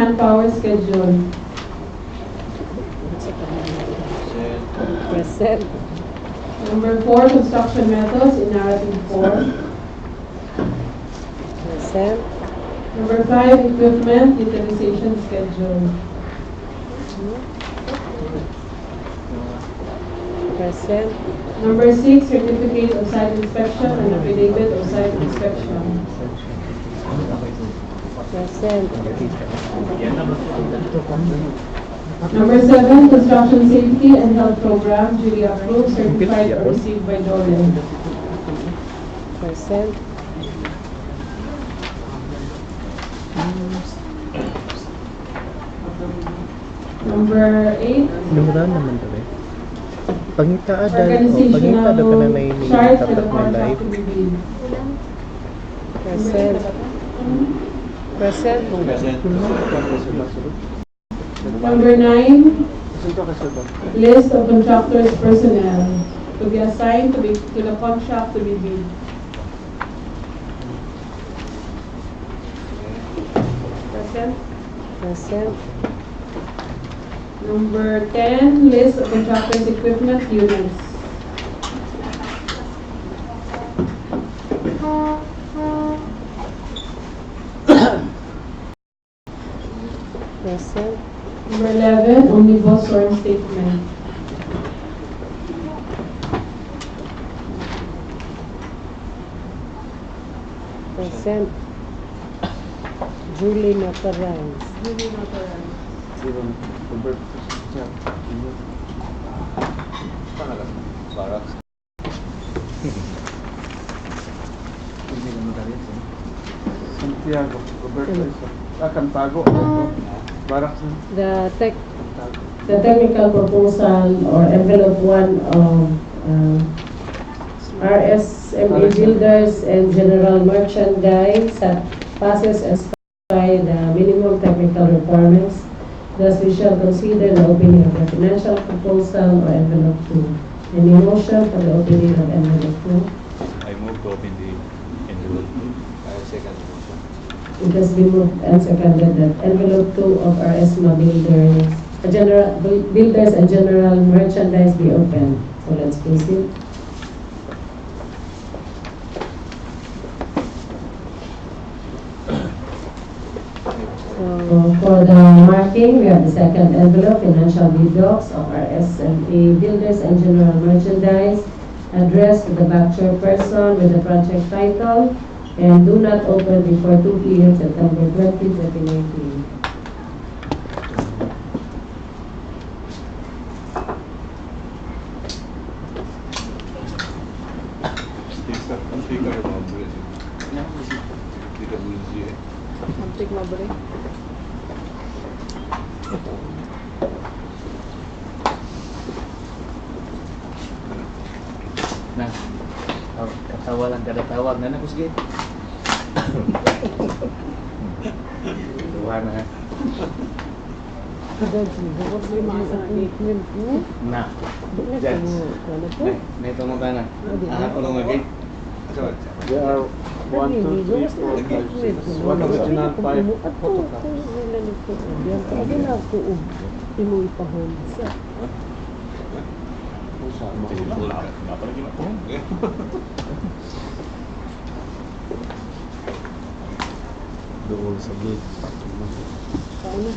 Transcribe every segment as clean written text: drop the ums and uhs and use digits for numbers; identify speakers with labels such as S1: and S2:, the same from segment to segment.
S1: Manpower schedule.
S2: Present.
S1: Number 4, construction methods in narrative 4.
S2: Present.
S1: Number 5, equipment utilization schedule.
S2: Present.
S1: Number 6, certificate of site inspection and affidavit of site inspection.
S2: Present.
S1: Number 7, construction safety and health program duly approved, certified, or received by Dorian.
S2: Present.
S1: Number 8,
S3: Lumuran naman to eh. Pangita ada o
S1: organizational
S3: pangita ada ka na may
S1: chart for the
S3: tatak na
S1: contract
S3: live.
S1: to be bid.
S2: Present. Present.
S1: Number 9, list of contractors' personnel to be assigned to the contract to be bid. Present.
S2: Present.
S1: Number 10, list of contractors' equipment units.
S2: Present.
S1: Number 11, omnibus sworn statement.
S2: Present. Duly notarized.
S1: Duly notarized.
S4: Santiago, Roberto isa. Cantago. Barracks.
S5: The technical proposal or envelope 1 of RSMA Builders and General Merchandise that passes as by the minimum technical requirements. Thus, we shall consider the opening of the financial proposal or envelope 2. Any motion for the opening of envelope 2?
S6: I move to open the envelope. I second the motion.
S5: It has been moved and seconded that envelope 2 of RSMA Builders and General Merchandise be opened. So let's proceed. So for the marking, we have the second envelope, financial bid docs of RSMA Builders and General Merchandise, addressed to the back chairperson with the project title, and do not open before 2 p.m. September 20, 2019.
S2: Antik mabalik.
S4: Nah, katawa lang kada tawag na na kusgit. Tuwa na.
S2: Judge, dapat may mga statement mo.
S4: Na.
S2: Bakit
S4: Judge.
S2: mo? Ano po?
S4: May tungod na. Anak ko lang magay.
S6: There are
S4: 1, 2, 3, 4, 5, 6. One original, 5 photocopies.
S2: Diyan na ako. Imuwi pa hon.
S3: Doon sa gate.
S2: Paano?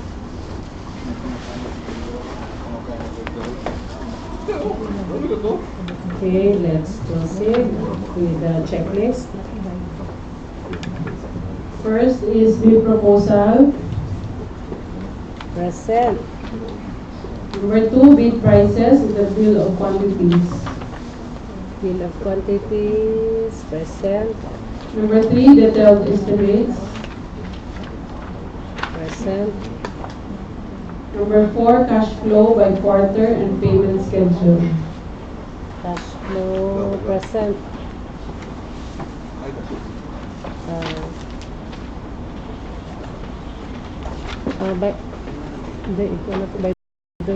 S5: Okay, let's proceed with the checklist.
S1: First is bid proposal.
S2: Present.
S1: Number 2, bid prices with the bill of quantities.
S2: Bill of quantities. Present.
S1: Number 3, detailed estimates.
S2: Present.
S1: Number 4, cash flow by quarter and payment schedule.
S2: Cash flow. Present. By the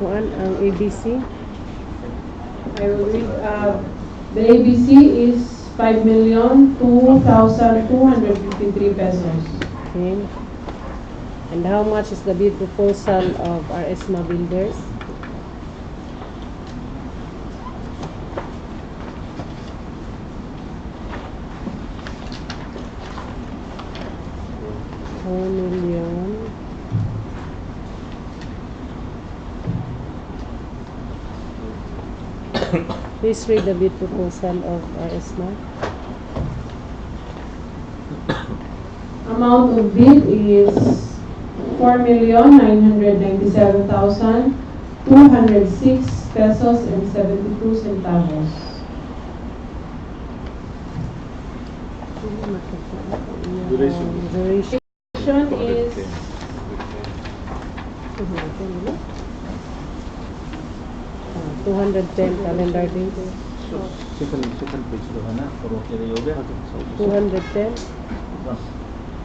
S2: kuan ang ABC.
S1: I will read. The ABC is 5,002,253 pesos.
S2: Okay.
S5: And how much is the bid proposal of RSMA Builders? $4,000,000. Please read the bid proposal of RSMA.
S1: Amount of bid is 4,997,206 pesos and 72 centavos.
S4: Duration.
S5: Duration
S1: Duration is
S5: 210 calendar days.
S6: Second page doon na. Puro kirayobe.
S5: 210.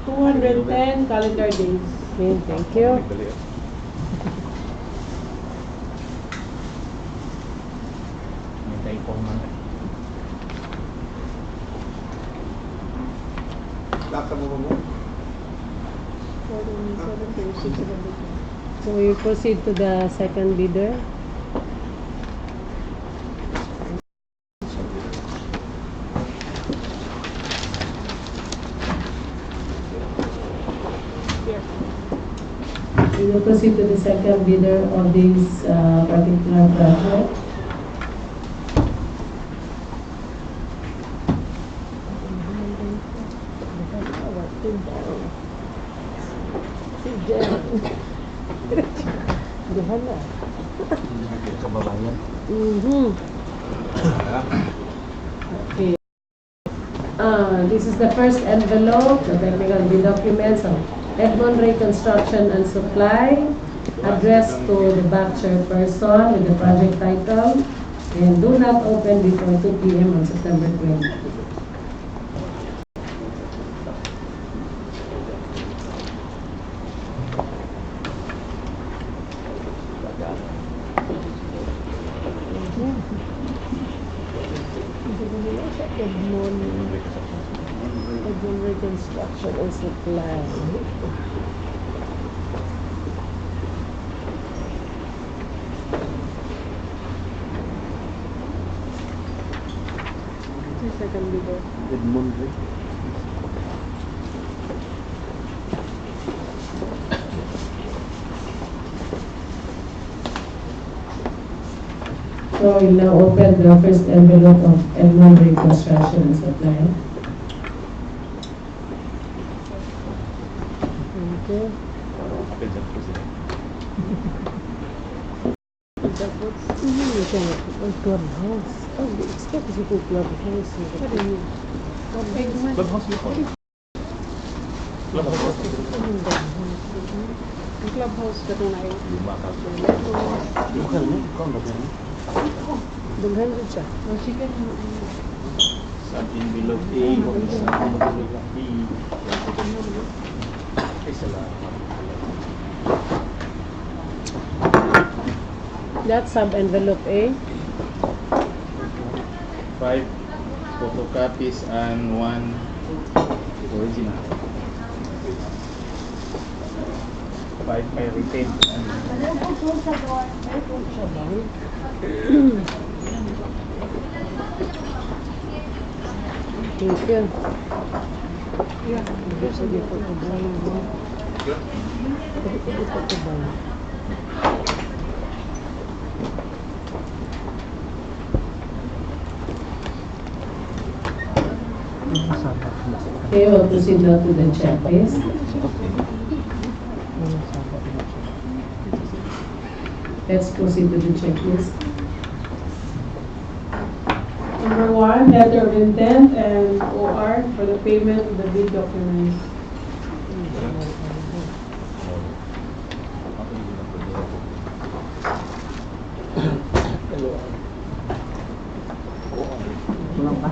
S1: 210 calendar days.
S5: Okay, thank you.
S6: May form man.
S4: Laka mo mo.
S5: So we proceed to the second bidder. We will proceed to the second bidder of this particular project.
S6: Kababayan.
S5: Okay. This is the first envelope, the technical bid documents of Edmond Reconstruction and Supply, addressed to the back chairperson with the project title, and do not open before 2 p.m. on September 20. Edmond Reconstruction and Supply. Second bidder.
S4: Edmond.
S5: So we'll now open the first envelope of Edmond Reconstruction and Supply. Okay. Clubhouse. Oh, the expect is a clubhouse. What do you?
S6: Clubhouse before. Clubhouse.
S1: Ang clubhouse ka na ay
S6: Lima ka.
S4: Bukan ni, kau nak ni.
S5: Dughan din siya.
S1: Oh, chicken.
S6: Sa envelope A. Sa envelope B. Ay, salamat.
S5: That's sub-envelope A.
S6: 5 photocopies and 1 original. 5 may retained and
S5: Thank you. Okay, we'll proceed now to the checklist. Let's proceed to the checklist.
S1: Number 1, letter of intent and OR for the payment of the bid documents.
S4: Pulang pa.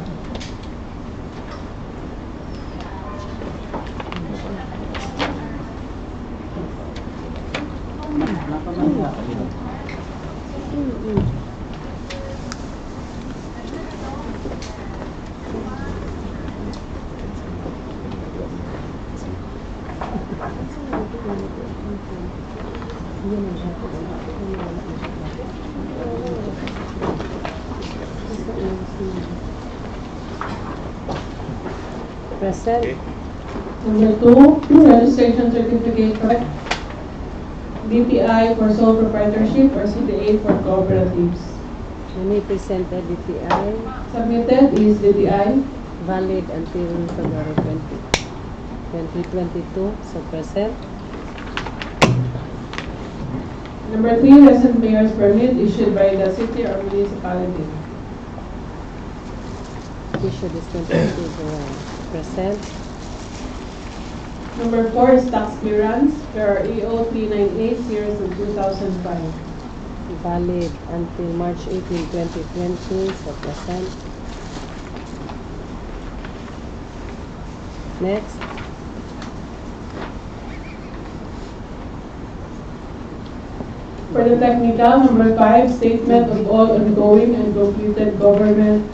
S2: Yun ang dapat sa akin. Wala na siya. Present.
S6: Okay.
S1: Number 2, registration certificate for DTI for sole proprietorship or CDA for cooperatives.
S2: Any presented DTI,
S1: Submitted is DTI.
S2: valid until February 2022, so present.
S1: Number 3, resident mayor's permit issued by the city or municipality.
S2: Issue this 22, present.
S1: Number 4 is tax clearance per EO 398 series of 2005.
S2: Valid until March 18, 2020, so present. Next.
S1: For the technical, number 5, statement of all ongoing and completed government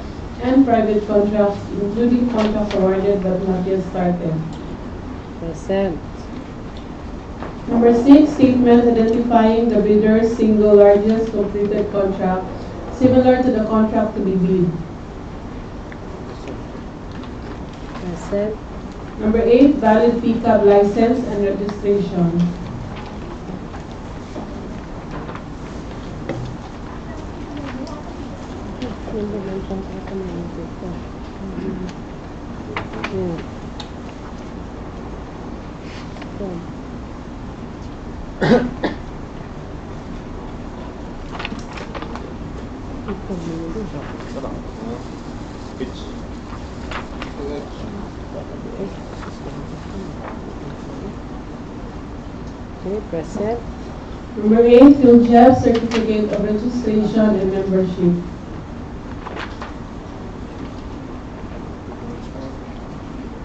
S1: and private contracts, including contracts awarded but not yet started.
S2: Present.
S1: Number 6, statement identifying the bidder's single largest completed contract similar to the contract to be bid.
S2: Present.
S1: Number 8, valid PCAB license and registration.
S2: Hindi lang pang kakamayin dito.
S6: Pitch.
S2: Okay, present.
S1: Number 8, field job certificate of registration and membership.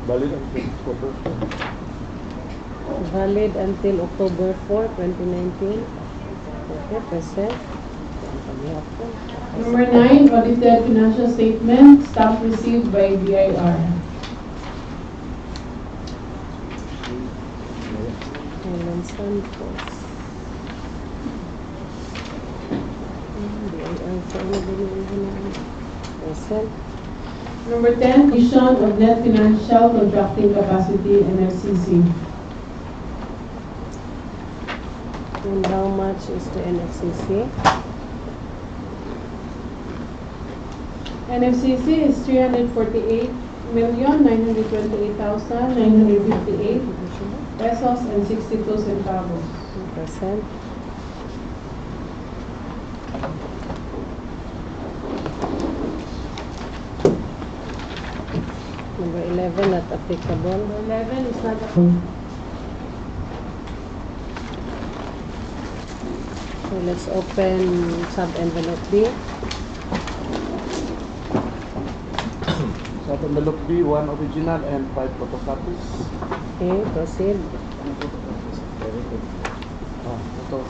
S4: Valid until October.
S2: Valid until October 4, 2019. Okay, present.
S1: Number 9, audited financial statement, stamp received by BIR.
S2: Helen Santos. Present.
S1: Number 10, vision of net financial contracting capacity, NFCC.
S2: And how much is the NFCC?
S1: NFCC is 348,928,958 pesos and 62 centavos.
S2: Present. Number 11, not applicable.
S1: 11 is not
S2: So let's open sub-envelope B.
S4: Sa envelope B, 1 original and 5 photocopies.
S2: Okay, proceed.
S4: Ito.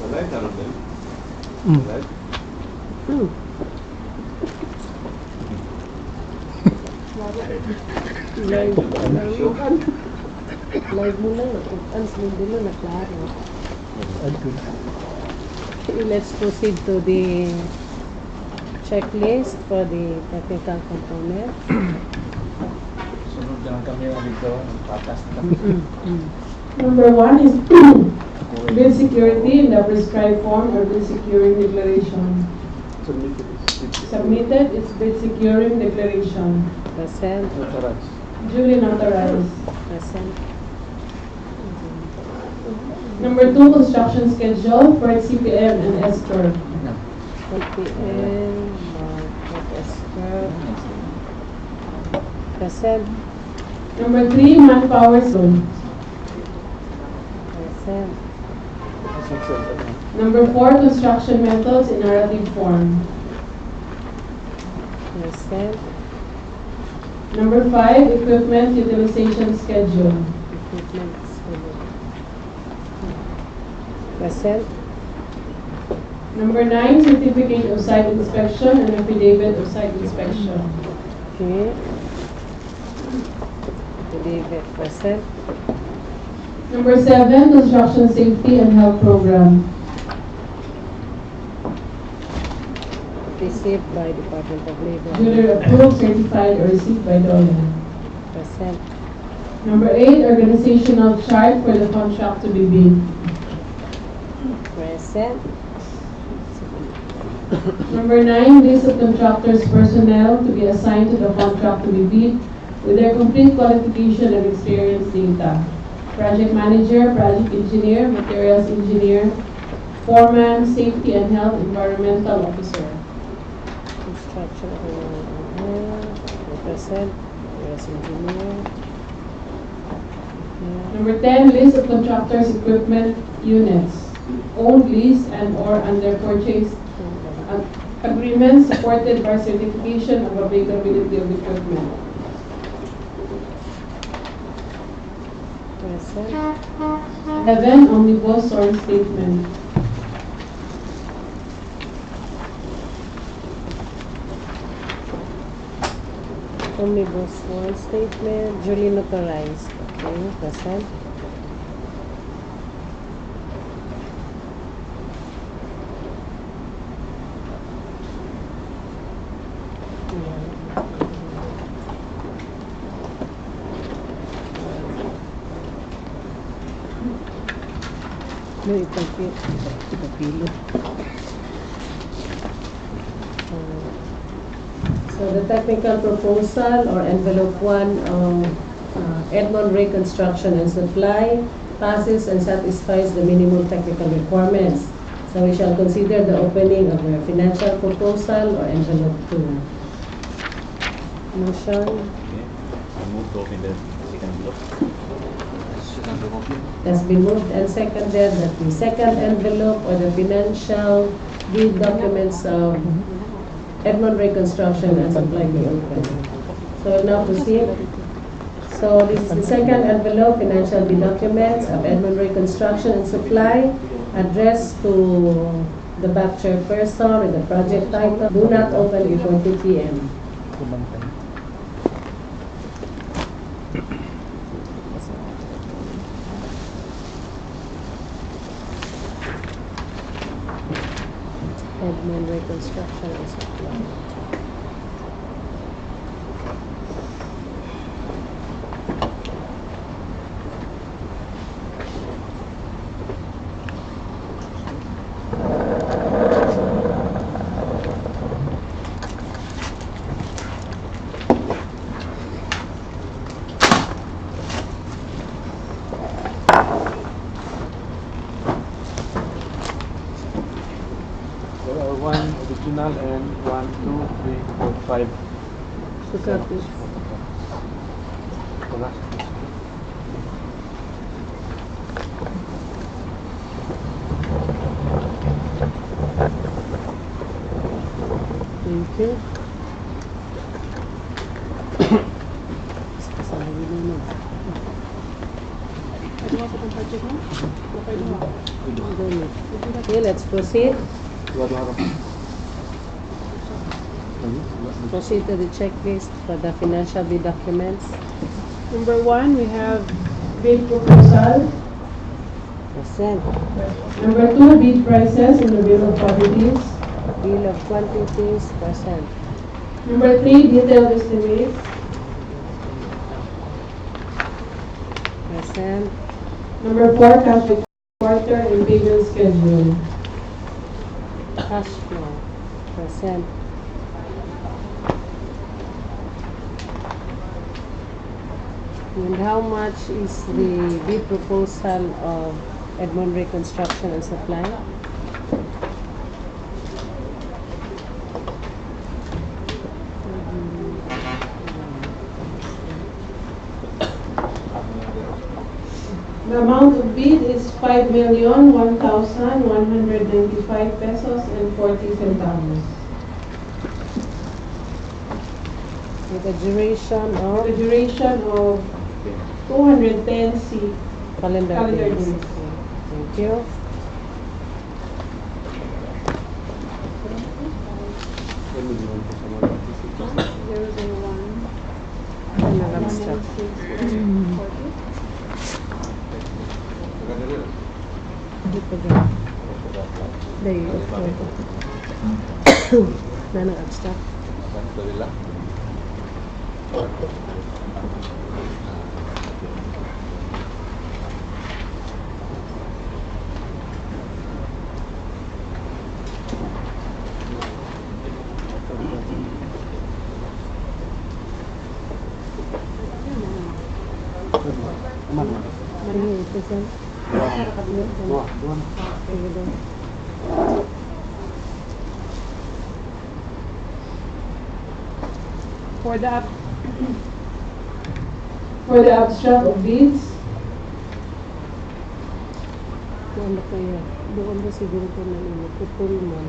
S6: Alright, around them.
S3: Mm.
S6: Alright.
S2: Live mo lang. Ang hindi mo na klaro.
S3: Good.
S2: Okay, let's proceed to the checklist for the technical component.
S6: Sunod lang kami dito. Patas na.
S1: Number 1 is bid security in the prescribed form or bid securing declaration.
S4: Submitted.
S1: Submitted is bid securing declaration.
S2: Present.
S4: Authorized.
S1: Duly notarized.
S2: Present.
S1: Number 2, construction schedule for CPM and S-curve.
S2: PPM, market escrow. Present.
S1: Number 3, manpower zone.
S2: Present.
S1: Number 4, construction methods in narrative form.
S2: Present.
S1: Number 5, equipment utilization schedule.
S2: Equipment schedule. Present.
S1: Number 9, certificate of site inspection and affidavit of site inspection.
S2: Okay. David, present.
S1: Number 7, Construction Safety and Health Program.
S2: Received by Department of Labor.
S1: Duly approved, certified, or received by DOLE.
S2: Present.
S1: Number 8, Organizational Chart for the contract to be bid.
S2: Present.
S1: Number 9, list of contractors' personnel to be assigned to the contract to be bid with their complete qualification and experience data. Project manager, project engineer, materials engineer, foreman, safety and health environmental officer.
S2: Construction present. Yes, engineer.
S1: Number 10, list of contractors' equipment units, owned, leased, and or under purchase agreements supported by certification of availability of equipment.
S2: Present.
S1: 11, omnibus source statement.
S2: Omnibus one statement, duly notarized. Okay, present. No, ipapilo.
S5: So the technical proposal or envelope 1 of Edmond Ray Construction and Supply passes and satisfies the minimum technical requirements. So we shall consider the opening of the financial proposal or envelope 2.
S2: Motion.
S6: Okay. I move to open the second block.
S5: Has been moved and seconded that the second envelope or the financial bid documents of Edmond Ray Construction and Supply be opened. So we'll now proceed. So this is the second envelope, financial bid documents of Edmond Ray Construction and Supply, addressed to the back chairperson with the project title. Do not open before 2 p.m.
S2: Edmond Reconstruction and Supply.
S4: There are 1 original and 1, 2, 3, 4, 5.
S2: So copies.
S4: Wala.
S2: Thank you. Sasabi naman. Okay, let's proceed. Proceed to the checklist for the financial bid documents.
S1: Number 1, we have bid proposal.
S2: Present.
S1: Number 2, bid prices in the bill of quantities.
S2: Bill of quantities. Present.
S1: Number 3, detailed estimates.
S2: Present.
S1: Number 4, cash quarter and payment schedule.
S2: Cash flow. Present. And how much is the bid proposal of Edmond Reconstruction and Supply?
S1: The amount of bid is 5,001,195 pesos and 40 centavos.
S2: With a duration
S1: For
S2: of
S1: the duration of 210
S2: calendar
S1: calendar
S2: days.
S1: days.
S2: Thank you. extra. Hindi pa ganun. Dahil, na ng extra. Mari, ito siya.
S4: Dua.
S2: Sige daw.
S1: For the abstract of bids,
S2: Ano kaya? Doon ba siguro ko na nila? Putol man.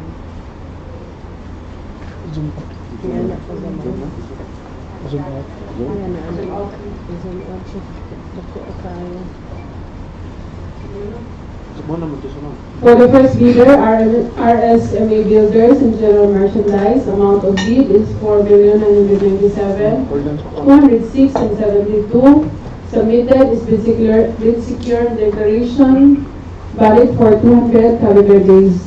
S3: Zoom out.
S2: Kaya na pa ba man?
S3: Zoom out.
S2: Kaya na ano? Zoom out siya. Bako tayo.
S4: Semua naman ito sunod.
S1: for the first bidder, RSMA Builders and General Merchandise, amount of bid is 4,997,206 and 72. Submitted is bid secure declaration valid for 200 calendar days.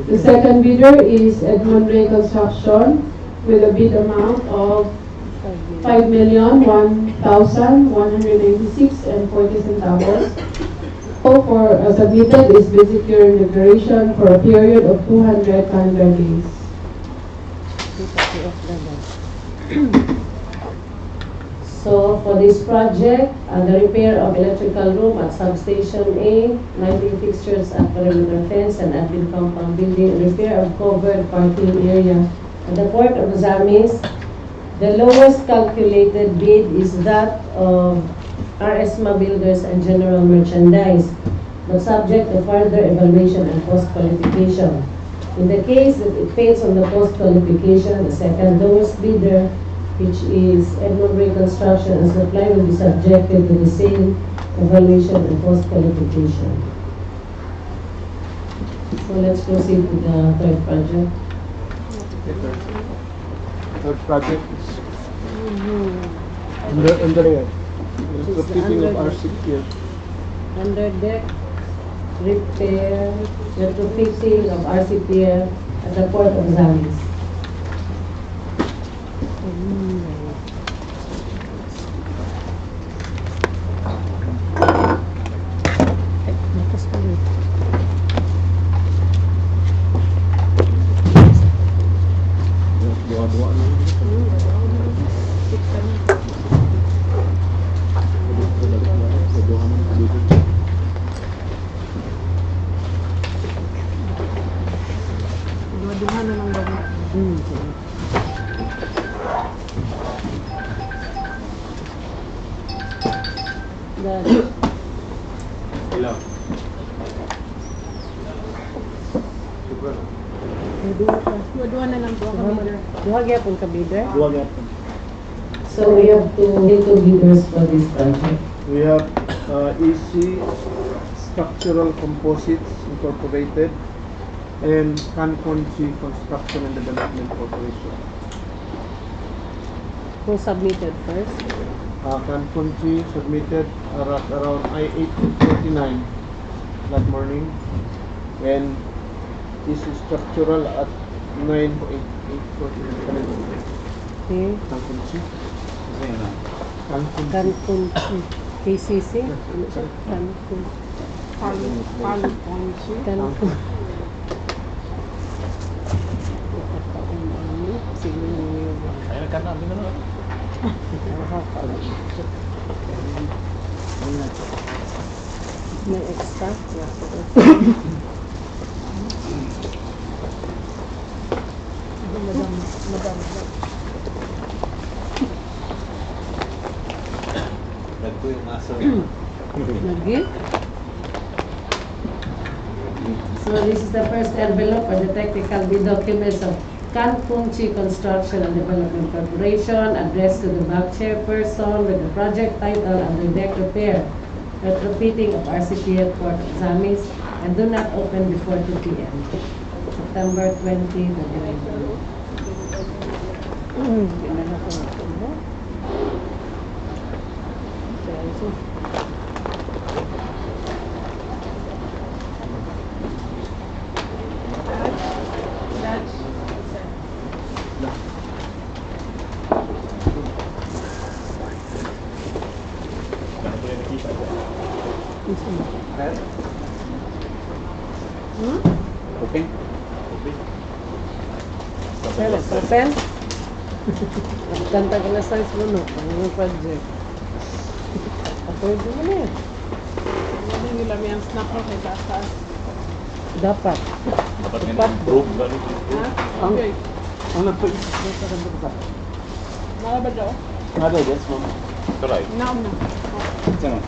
S1: The second bidder is Edmond Ray Construction with a bid amount of 5,001,196 and 40 centavos. For submitted is bid secure declaration for a period of 200 calendar days.
S5: So for this project, the repair of electrical room at substation A, lighting fixtures at perimeter fence and admin compound building, repair of covered parking area at the port of Ozamiz. The lowest calculated bid is that of RSMA Builders and General Merchandise, but subject to further evaluation and post-qualification. In the case that it fails on the post-qualification, the second lowest bidder, which is Edmond Ray Construction and Supply, will be subjected to the same evaluation and post-qualification. So let's proceed to the third project.
S4: Third project is
S3: Underdeck.
S4: retrofitting of RC Pier.
S5: Underdeck, repair, retrofitting of RC Pier at the port of Ozamiz.
S4: Dua-dua na.
S2: Dua-duhan na lang ba?
S6: Hello.
S4: Super.
S2: Dua-duhan na lang. Duha gyapon ka bidder?
S3: Dua gapon.
S5: So we have two bidders for this project.
S4: We have EC Structural Composites Incorporated and Cancun G Construction and Development Corporation.
S2: Who submitted first?
S4: Cancun G submitted around I-8:49 that morning, and EC Structural at 9:8:49.
S2: Okay.
S4: Cancun G.
S6: Kasi yun na.
S4: Cancun G.
S2: Cancun KCC? Ano siya? Cancun. Cancun.
S6: Ayun, nagkana. Tingnan mo.
S2: May extra?
S6: Nagko yung aso.
S2: Lagi?
S5: So this is the first envelope for the technical bid documents of Cancun Chi Construction and Development Corporation, addressed to the back chairperson with the project title Underdeck Repair, Retrofitting of RCP at Port of Ozamiz, and do not open before 2 p.m. September 20, 2019.
S4: Red?
S6: Open.
S2: Okay, let's open. Kanta ka na size mo, no? Ang mga project. Pwede mo na yan.
S1: Hindi nila may ang snap mo kay taas.
S2: Dapat.
S6: Dapat nga improve ba rin?
S1: Ha?
S4: Ang-
S1: Okay.
S4: Ang nagpag... Nagpag ka.
S1: Nakabad daw?
S4: Nada, yes, ma'am.
S6: Ito right.
S1: Naam na.
S4: Saan?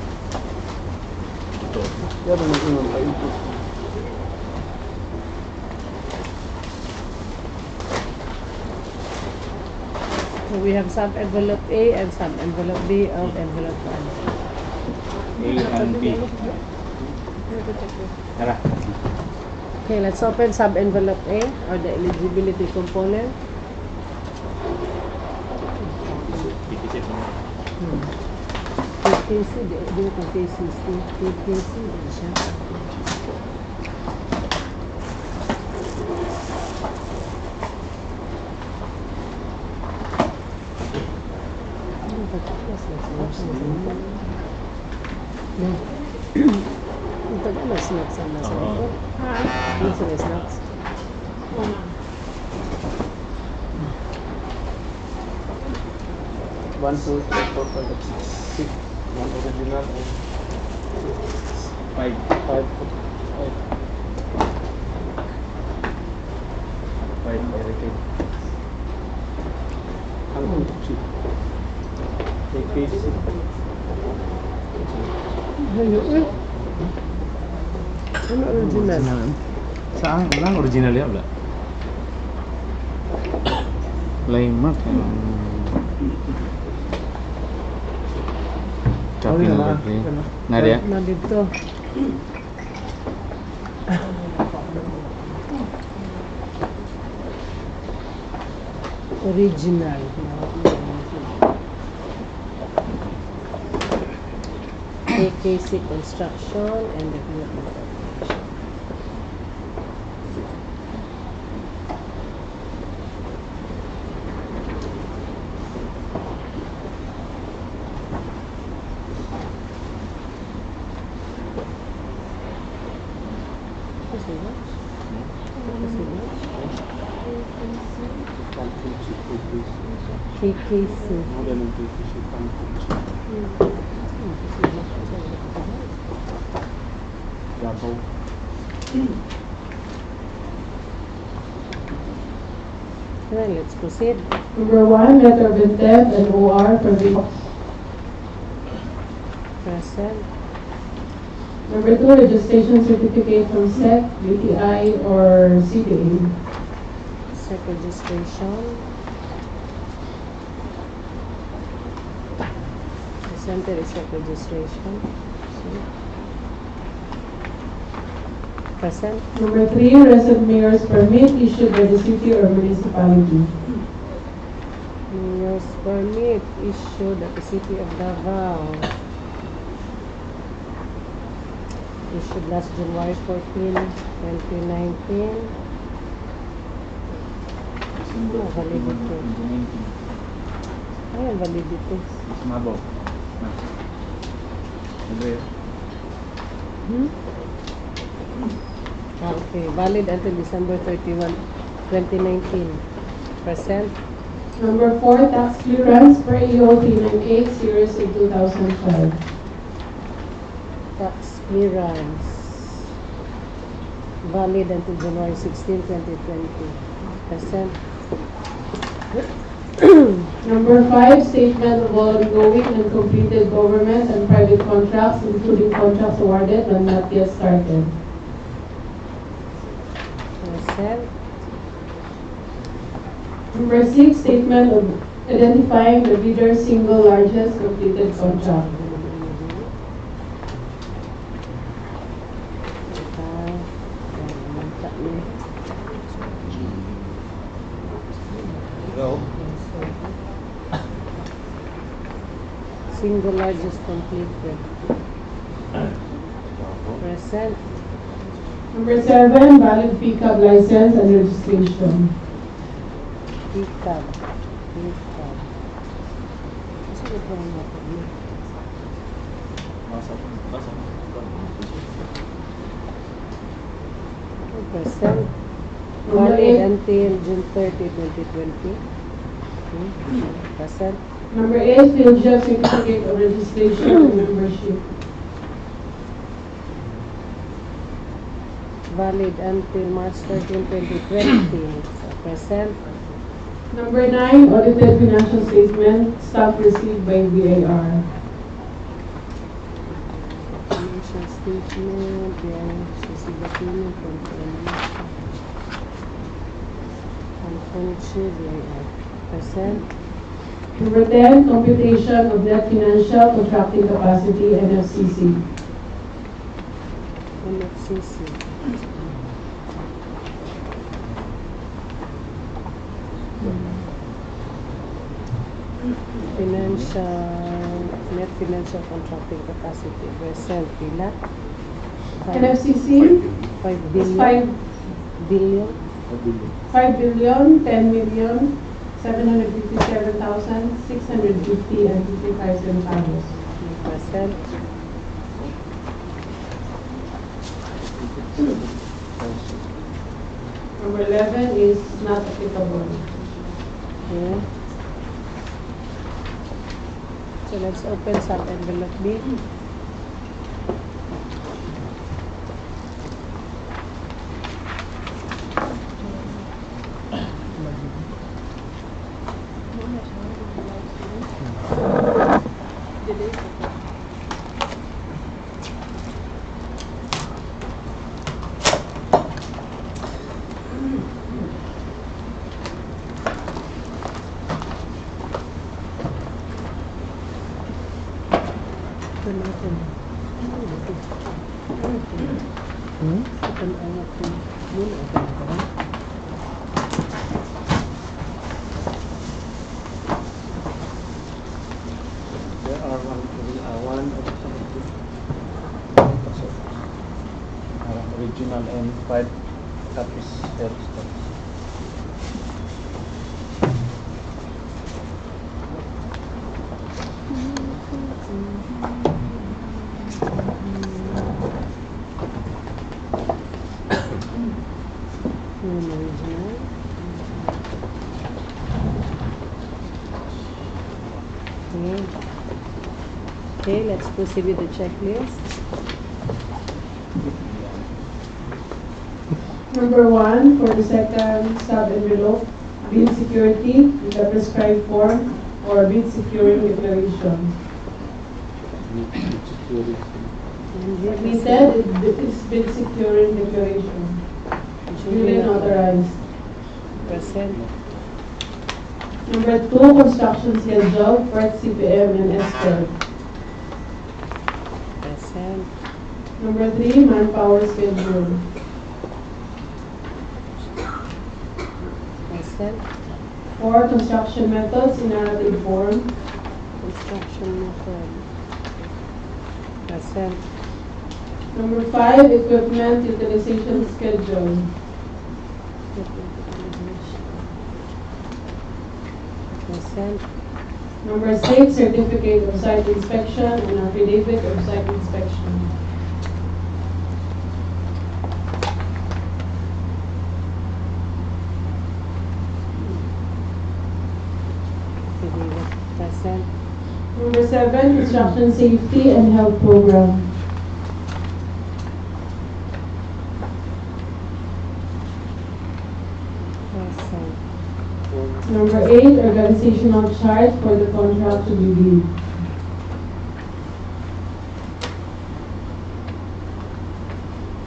S6: Ito.
S4: Yan ang nagpag pa-input.
S2: So we have sub-envelope A and sub-envelope B of envelope 1.
S6: A and B. Tara.
S2: Okay, let's open sub-envelope A or the eligibility component.
S6: Tipisit mo.
S2: KKC, di ko KCC. KKC, di siya. Ito ka na snacks ang nasa
S6: Oo.
S2: likod.
S1: Ha?
S2: Ano sa may snacks?
S1: Una.
S4: 1, 2, 3, 4, 5, 6. 1 original and
S6: 5.
S4: 5.
S6: 5 directed.
S4: Ang sheet. KKC.
S2: Ano original?
S6: Saan? Walang original ya, wala? Lain mark. Copy
S4: Oh,
S6: number
S4: yan,
S6: 3.
S4: yan.
S6: Nadia?
S2: Na dito. Original. KKC Construction and Development Corporation. Kasi ba? Kasi ba?
S4: Concrete sheet, KKC.
S2: KKC.
S4: Modern and KKC concrete sheet. Gabaw.
S2: Okay, let's proceed.
S1: Number 1, letter of intent and OR for Vix.
S2: Present.
S1: Number 2, registration certificate from SEC, UTI, or CPA.
S2: Set registration. The center is set registration. Present.
S1: Number 3, resident mayor's permit issued by the city or municipality.
S2: Mayor's permit issued at the city of Davao. Issued last January 14, 2019.
S6: December
S2: Oh, validity.
S6: 2019.
S2: Ayan, validity.
S6: Mas mabaw. Na. Ano yun?
S2: Okay, valid until December 31, 2019. Present.
S1: Number 4, tax clearance per EO 398, series of 2005.
S2: Tax clearance. Valid until January 16, 2020. Present.
S1: Number 5, statement of all ongoing and completed government and private contracts, including contracts awarded but not yet started.
S2: Present.
S1: Number 6, statement of identifying the bidder's single largest completed contract.
S6: Go.
S2: Single largest completed. Present.
S1: Number 7, valid pickup license and registration.
S2: Pickup. Pickup. Kasi ito ang natin. Present.
S1: Number
S2: Valid
S1: 8.
S2: until June 30, 2020. Present.
S1: Number 8, field job certificate of registration and membership.
S2: Valid until March 13, 2020. So, present.
S1: Number 9, audited financial statement, stock received by VAR.
S2: Financial statement, then receive the payment from PMO. Unfurnished, present.
S1: Number 10, computation of net financial contracting capacity, NFCC.
S2: NFCC. Net financial contracting capacity, present, pila?
S1: NFCC
S2: 5
S1: is
S2: billion.
S1: 5 billion, 10 million, 757,650 and 55 centavos.
S2: Present.
S1: Number 11 is not applicable.
S2: Okay. So let's open sub envelope B.
S4: There are one original and 5 copies here stocks.
S2: Okay, let's proceed with the checklist.
S1: Number 1, for the second sub-envelope, bid security with the prescribed form or bid securing declaration. Admitted, it is bid securing declaration. Duly authorized.
S2: Present.
S1: Number 2, construction schedule, Perths, CPM, and SPED.
S2: Present.
S1: Number 3, manpower schedule.
S2: Present.
S1: 4, construction methods in narrative form.
S2: Construction method. Present.
S1: Number 5, equipment utilization schedule.
S2: Present.
S1: Number 6, certificate of site inspection and affidavit of site inspection.
S2: Present.
S1: Number 7, construction safety and health program.
S2: Present.
S1: Number 8, organizational chart for the contract to be bid.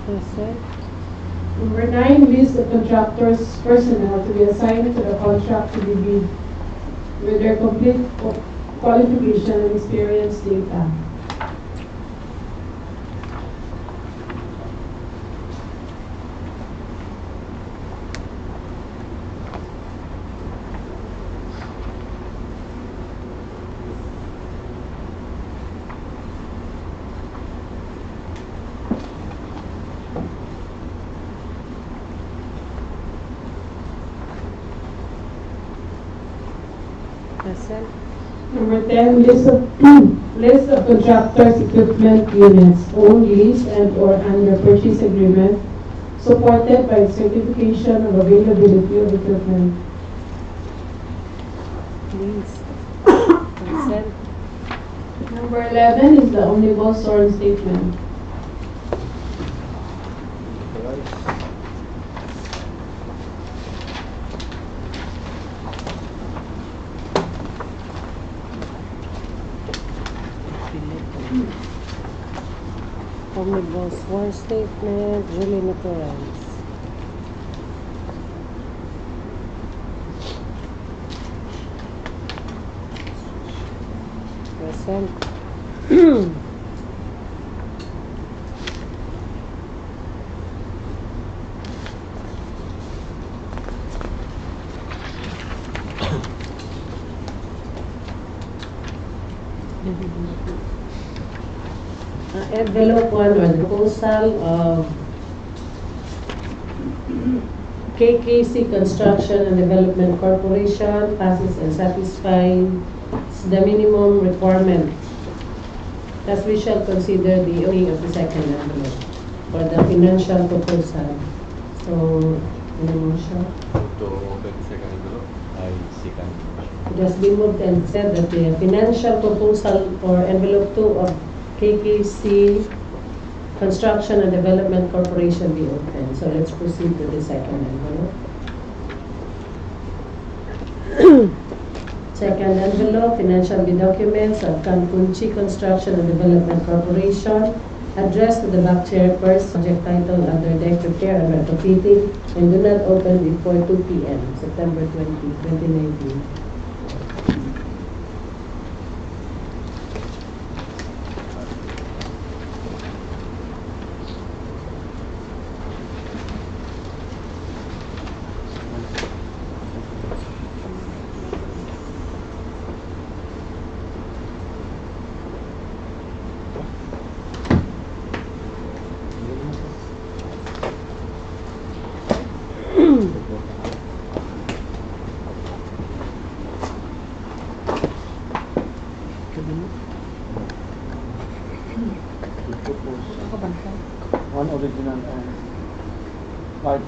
S2: Present.
S1: Number 9, list of contractors' personnel to be assigned to the contract to be bid with their complete qualification and experience data.
S2: Present.
S1: Number 10, list of contractors' equipment units owned, leased, and/or under purchase agreement, supported by certification of availability of equipment.
S2: Please. Consent.
S1: Number 11 is the omnibus sworn statement.
S2: Omnibus sworn statement, Julie Nitorans. Present.
S5: Envelope 1 or the proposal of KKC Construction and Development Corporation passes and satisfies the minimum requirement. Thus, we shall consider the opening of the second envelope for the financial proposal. So, any motion?
S6: To open second envelope. I second.
S5: It has been moved and said that the financial proposal for envelope 2 of KKC Construction and Development Corporation be open. So let's proceed to the second envelope. Second envelope, financial documents of Cancunchi Construction and Development Corporation, addressed to the back chairperson, project title Underdeck, Pier, and Retrofitting, and do not open before 2 p.m., September 20, 2019.
S4: One original and 5.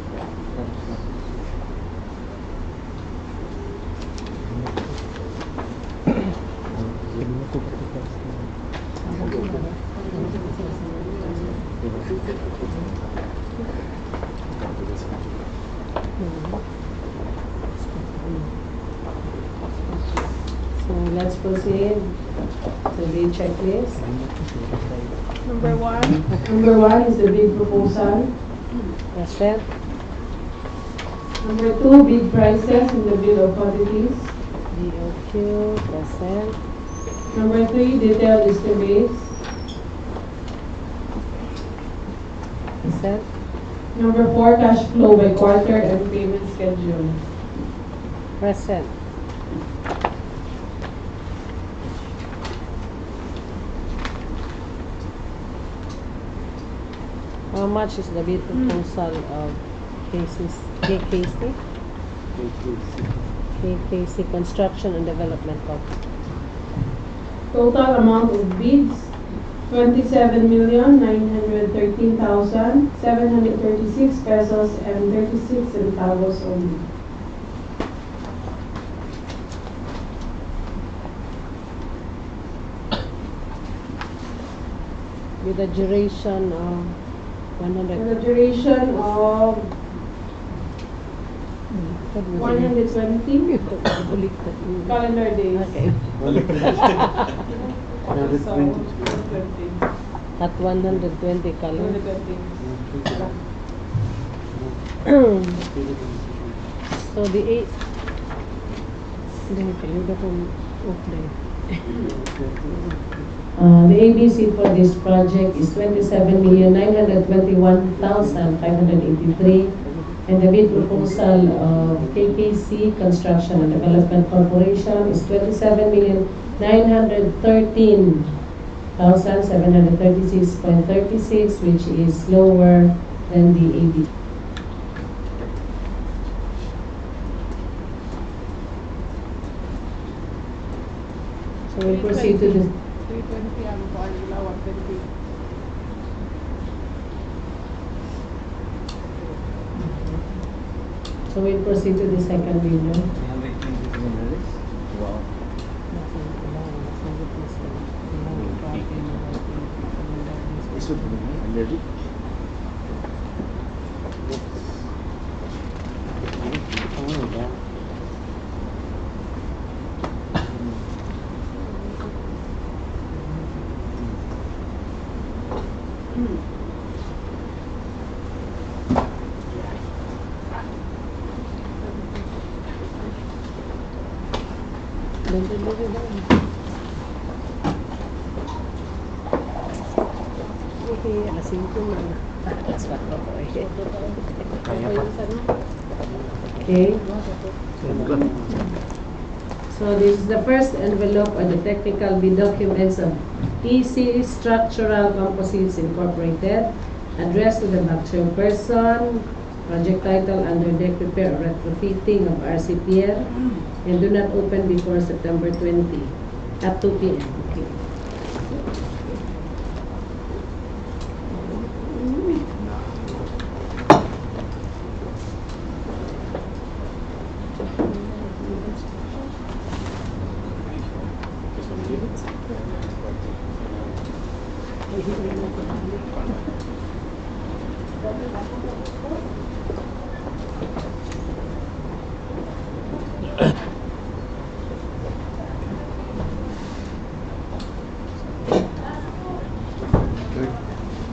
S5: So let's proceed to the checklist.
S1: Number 1 is the bid proposal.
S2: Present.
S1: Number 2, bid prices in the bill of quantities.
S2: DOQ. Present.
S1: Number 3, detailed estimates.
S2: Present.
S1: Number 4, cash flow by quarter and payment schedule.
S2: Present. How much is the bid proposal of KKC? KKC Construction and Development Corp.
S1: Total amount of bids, 27,913,736 pesos and 36 centavos only.
S2: With a duration of
S1: And the
S2: 100.
S1: duration of 120 calendar days.
S2: Okay.
S1: 120.
S2: At 120 color.
S1: 120.
S2: So the 8. Hindi kaluda kong offline.
S5: The ABC for this project is 27,921,583, and the bid proposal of KKC Construction and Development Corporation is 27,913,736.36, which is lower than the ABC. So we'll proceed to the
S1: 320 ang kuan nila, 120.
S5: So we'll proceed to the second window.
S6: Wow.
S4: Isu energy.
S2: Alas 5 na. Alas 4 po eh.
S3: Kaya pa.
S5: Okay. So this is the first envelope of the technical bid documents of EC Structural Composites Incorporated, addressed to the back chairperson, project title Underdeck Repair or Retrofitting of RC Pier, and do not open before September 20 at 2 p.m. Okay.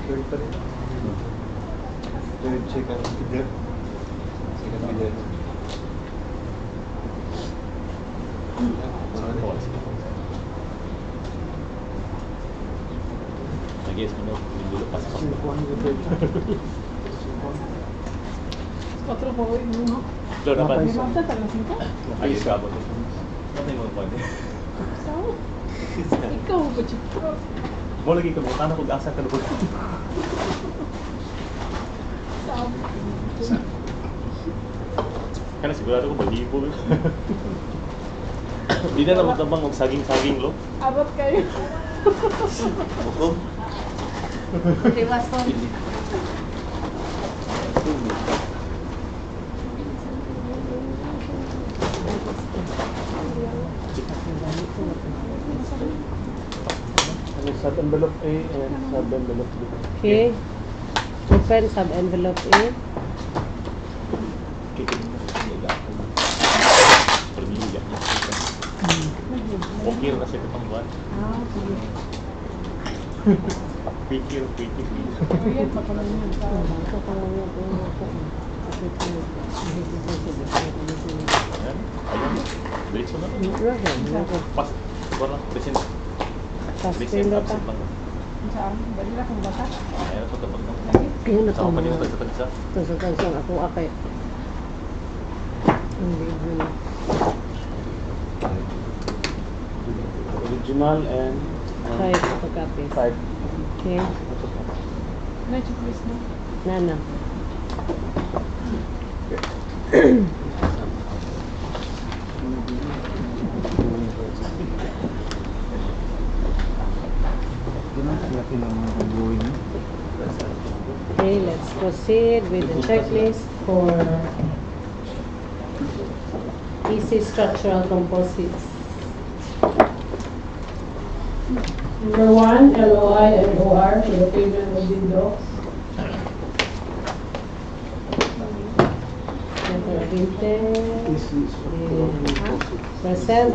S4: Third pa rin. Third check ang bidder. Second bidder.
S6: Nag-guess mo na, hindi ko pas pa.
S1: Otro po, no?
S6: Lo, dapat.
S1: Basta talang 5.
S6: Ayos ka ba? Ano yung mga pwede?
S1: So, ikaw ba chika?
S6: Mo lagi ka mo, tanah ko asa ka lubog. Kana sigurado ko mag-iibo. Di na naman tabang og saging-saging lo.
S1: Abot kayo.
S6: Buko.
S2: Tiwas po.
S4: Sub-envelope A and sub-envelope B.
S2: Okay. Open sub-envelope A.
S6: Pikir na siya katang buwan. Pikir.
S1: Ayan, patuloy niyan.
S6: Ayan. Diretso na. Pas. Wala. Present. Present.
S2: Suspend
S6: Absent
S2: ta.
S6: lang.
S1: Saan? Bali na kung bata.
S6: Ayan. Pagkapag nang.
S2: Ayun na
S6: Sama pa din
S2: to.
S6: sa tagsa.
S2: Tusutan ako akay.
S4: Original and
S2: 5 photocopies.
S4: 5.
S2: Okay.
S1: Na-checklist na.
S2: Nana.
S3: Laki ng mga buhay niyo.
S2: Okay, let's proceed with the checklist for EC Structural Composites.
S1: Number 1, LOI and OR for the payment of windows.
S2: Letter printed.
S4: Easy structural composites.
S2: Present.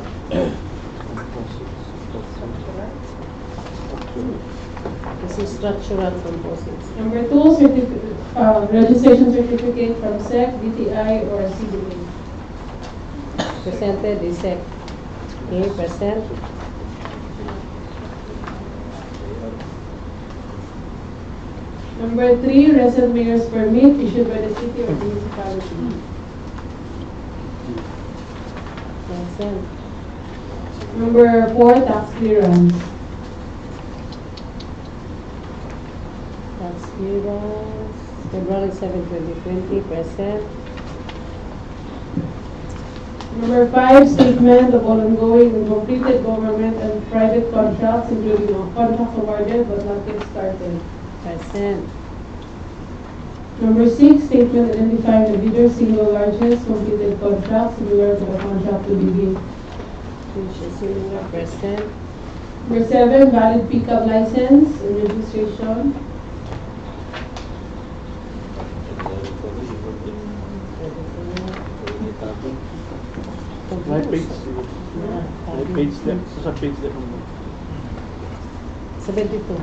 S2: EC Structural Composites.
S1: Number 2, registration certificate from SEC, DTI, or CDA.
S2: Presented is SEC. Okay, present.
S1: Number 3, resident mayor's permit issued by the city or municipality.
S2: Present.
S1: Number 4, tax clearance.
S2: Tax clearance. February 7, 2020. Present.
S1: Number 5, statement of all ongoing and completed government and private contracts, including contracts awarded but not yet started.
S2: Present.
S1: Number 6, statement identifying the bidder's single largest completed contract similar to the contract to be bid.
S2: Which is similar. Present.
S1: Number 7, valid pickup license and registration.
S4: My page. My page left. So sa page left mo.
S2: 72.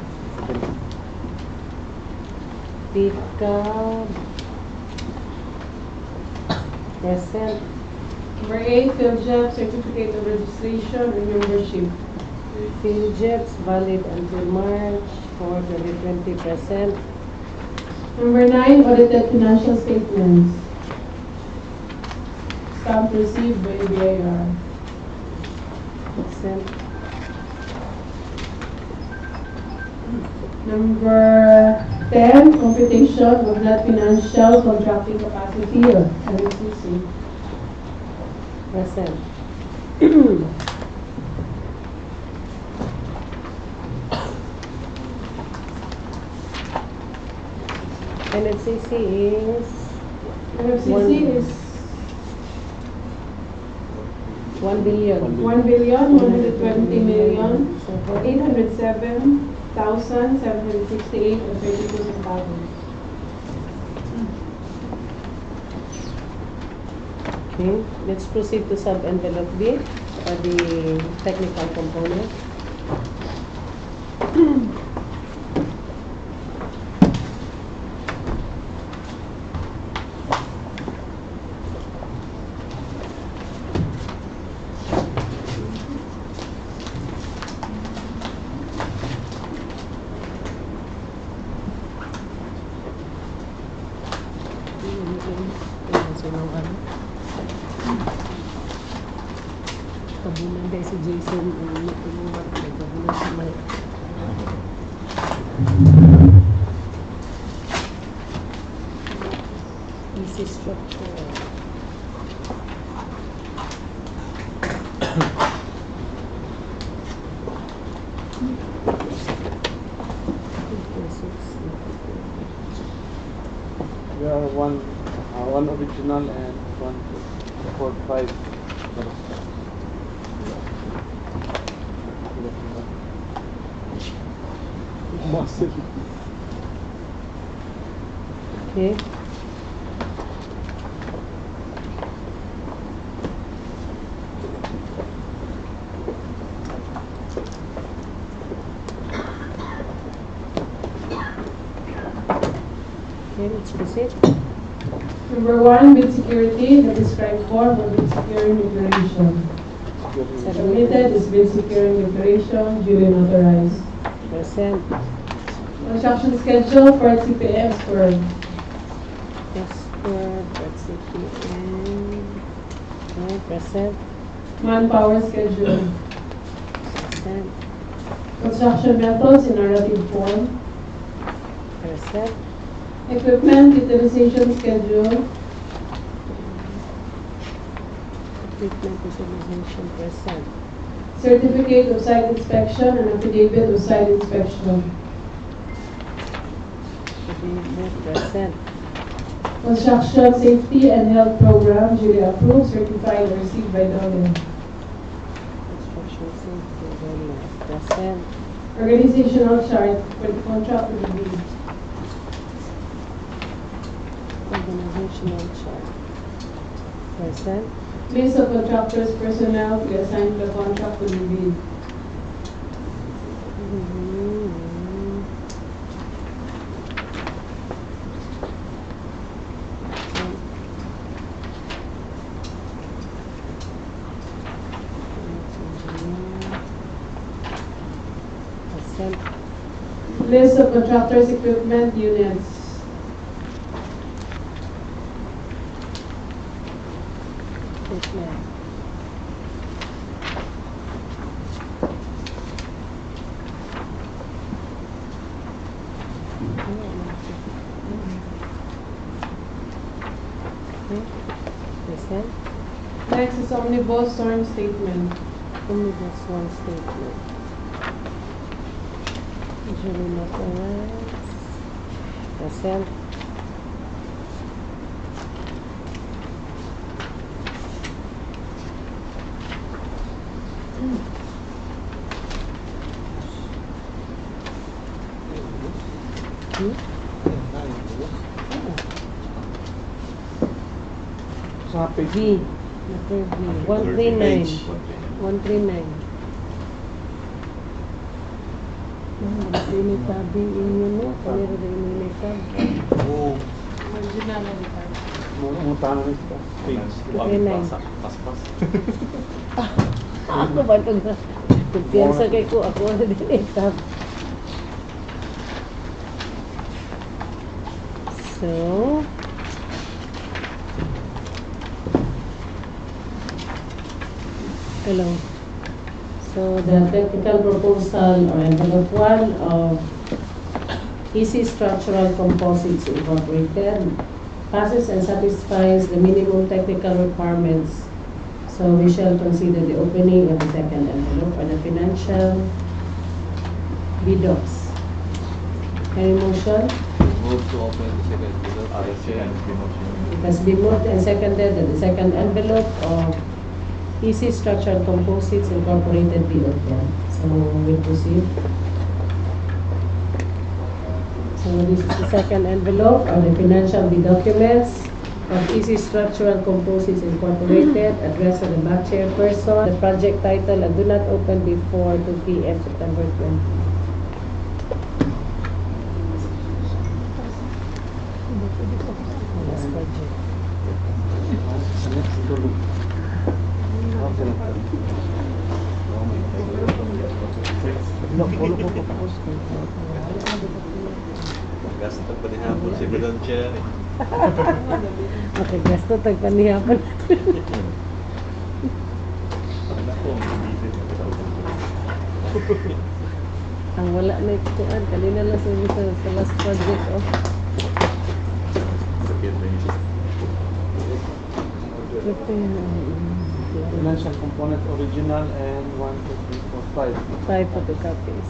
S2: Pickup. Present.
S1: Number 8, PhilJet certificate of registration and membership.
S2: PhilJets valid until March for 2020%.
S1: Number 9, audited financial statements. Stamp received by BIR.
S2: Present.
S1: Number 10, computation of net financial contracting capacity of NCC.
S2: Present. NFCC is
S1: NFCC is
S2: 1 billion.
S1: 1,120,807,768 and 32 centavos.
S2: Okay, let's proceed to sub-envelope B for the technical component. Tabunan dahil si Jason ang natulungan ko. Tabunan si Mike. Easy structure.
S4: We are one original and one 4-5. Muscle.
S2: Okay. Okay, let's proceed.
S1: Number 1, bid security, the described form for bid securing declaration. Submitted is bid securing declaration, duly notarized.
S2: Present.
S1: Construction schedule for CPF for
S2: Expert, that's CPM. Okay, present.
S1: manpower schedule.
S2: Present.
S1: Construction methods in narrative form.
S2: Present.
S1: Equipment utilization schedule.
S2: Equipment utilization. Present.
S1: Certificate of site inspection and affidavit of site inspection.
S2: Present.
S1: Construction safety and health program duly approved, certified, and received by DOLE.
S2: Construction safety. Present.
S1: Organizational chart for the contract to be bid.
S2: Organizational chart. Present.
S1: List of contractors' personnel to be assigned to the contract to be bid.
S2: Present.
S1: List of contractors' equipment units.
S2: Equipment. Present.
S1: Next is omnibus sworn statement.
S2: Only this one statement. Usually notarized. Present.
S4: Sa page.
S2: V. Letter V. 139. 139. Ini tabi ini mo. Kaniro din ini tab.
S4: Oo.
S1: Original na dito.
S4: Mutana na ito. Page.
S6: Pas-pas.
S2: Ako ba ito na? Kumpiyansa kay ko. Ako na din tab. So, hello.
S5: So the technical proposal or envelope 1 of Easy Structural Composites Incorporated passes and satisfies the minimum technical requirements. So we shall consider the opening of the second envelope or the financial BDOCs. Any motion?
S6: Move to open the second envelope.
S5: It has been moved and seconded that the second envelope of Easy Structural Composites Incorporated be opened. So we'll proceed. So this is the second envelope of the financial documents of Easy Structural Composites Incorporated addressed to the back chairperson. The project title and do not open before 2 p.m. September 20.
S2: Last project.
S4: Next tulog.
S6: Gasto pa din hapon si Bilon siya.
S2: Gasto tagpanihapan.
S6: Anak ko,
S2: Ang wala na ikuan. Kanina lang sa last project. Oh.
S6: sakit na yun.
S4: Financial component original and 1, 2, 3, 4, 5.
S2: 5 photocopies.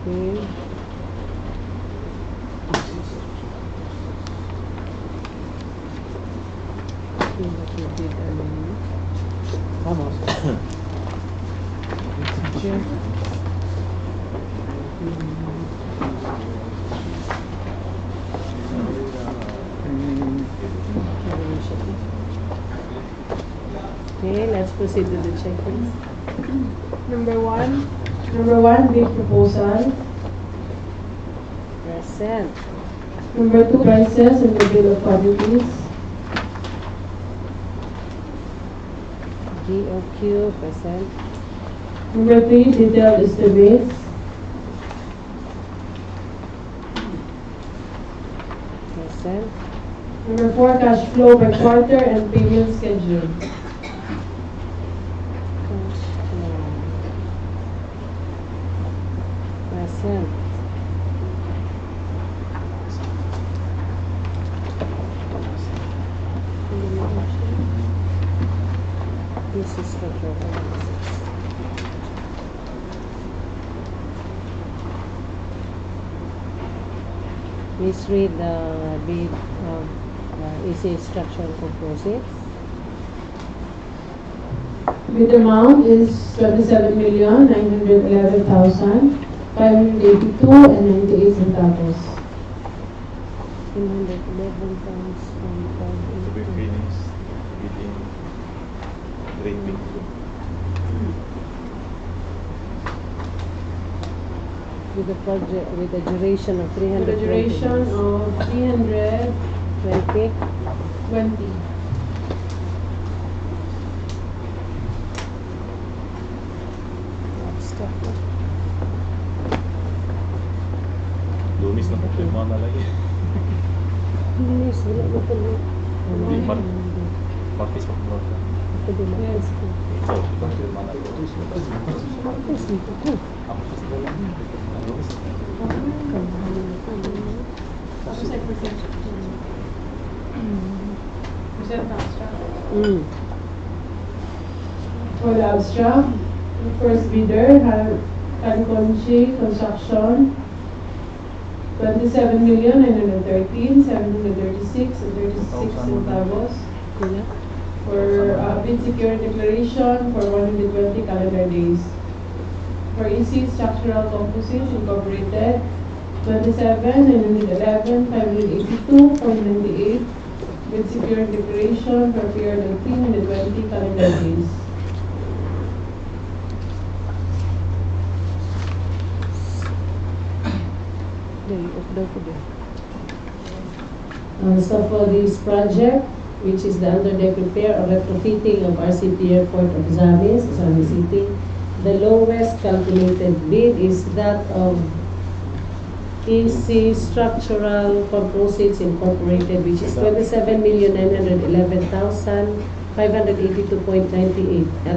S2: Okay.
S4: Vamos.
S5: Okay, let's proceed to the checklist.
S1: Number 1. Number 1, bid proposal.
S2: Present.
S1: Number 2, prices and the bill of quantities.
S2: GOQ. Present.
S1: Number 3, detailed estimates.
S2: Present.
S1: Number 4, cash flow by quarter and payment schedule.
S2: Present. This is structural analysis. Please read the bid of Easy Structural Composites.
S1: Bid amount is 27,911,582 and 98 centavos.
S2: 111 pounds from
S6: To be finished within 3 weeks.
S2: with the project with a duration of
S1: With
S2: 300
S1: a duration of 320.
S2: 20.
S6: Lumis na problema na lagi.
S2: Yes, wala na pala.
S6: Hindi pa. Practice pa mo.
S2: Ito din na.
S1: Yes.
S6: So, problema na ito.
S2: Practice nito ko.
S6: Ako sa sila. Lumis.
S1: Tapos ay present. Present abstract. For the abstract, the first bidder Canconche Construction, 27,913,736 and 36 centavos.
S2: Pila?
S1: For bid security declaration for 120 calendar days. For EC Structural Composites Incorporated, 27,911,582.98 bid security declaration for a period of 320 calendar days.
S2: Day, off daw ko din.
S5: So for this project, which is the underdeck repair or retrofitting of RC Pier Port of Ozamiz, Ozamiz City, the lowest calculated bid is that of EC Structural Composites Incorporated, which is 27,911,582.98 at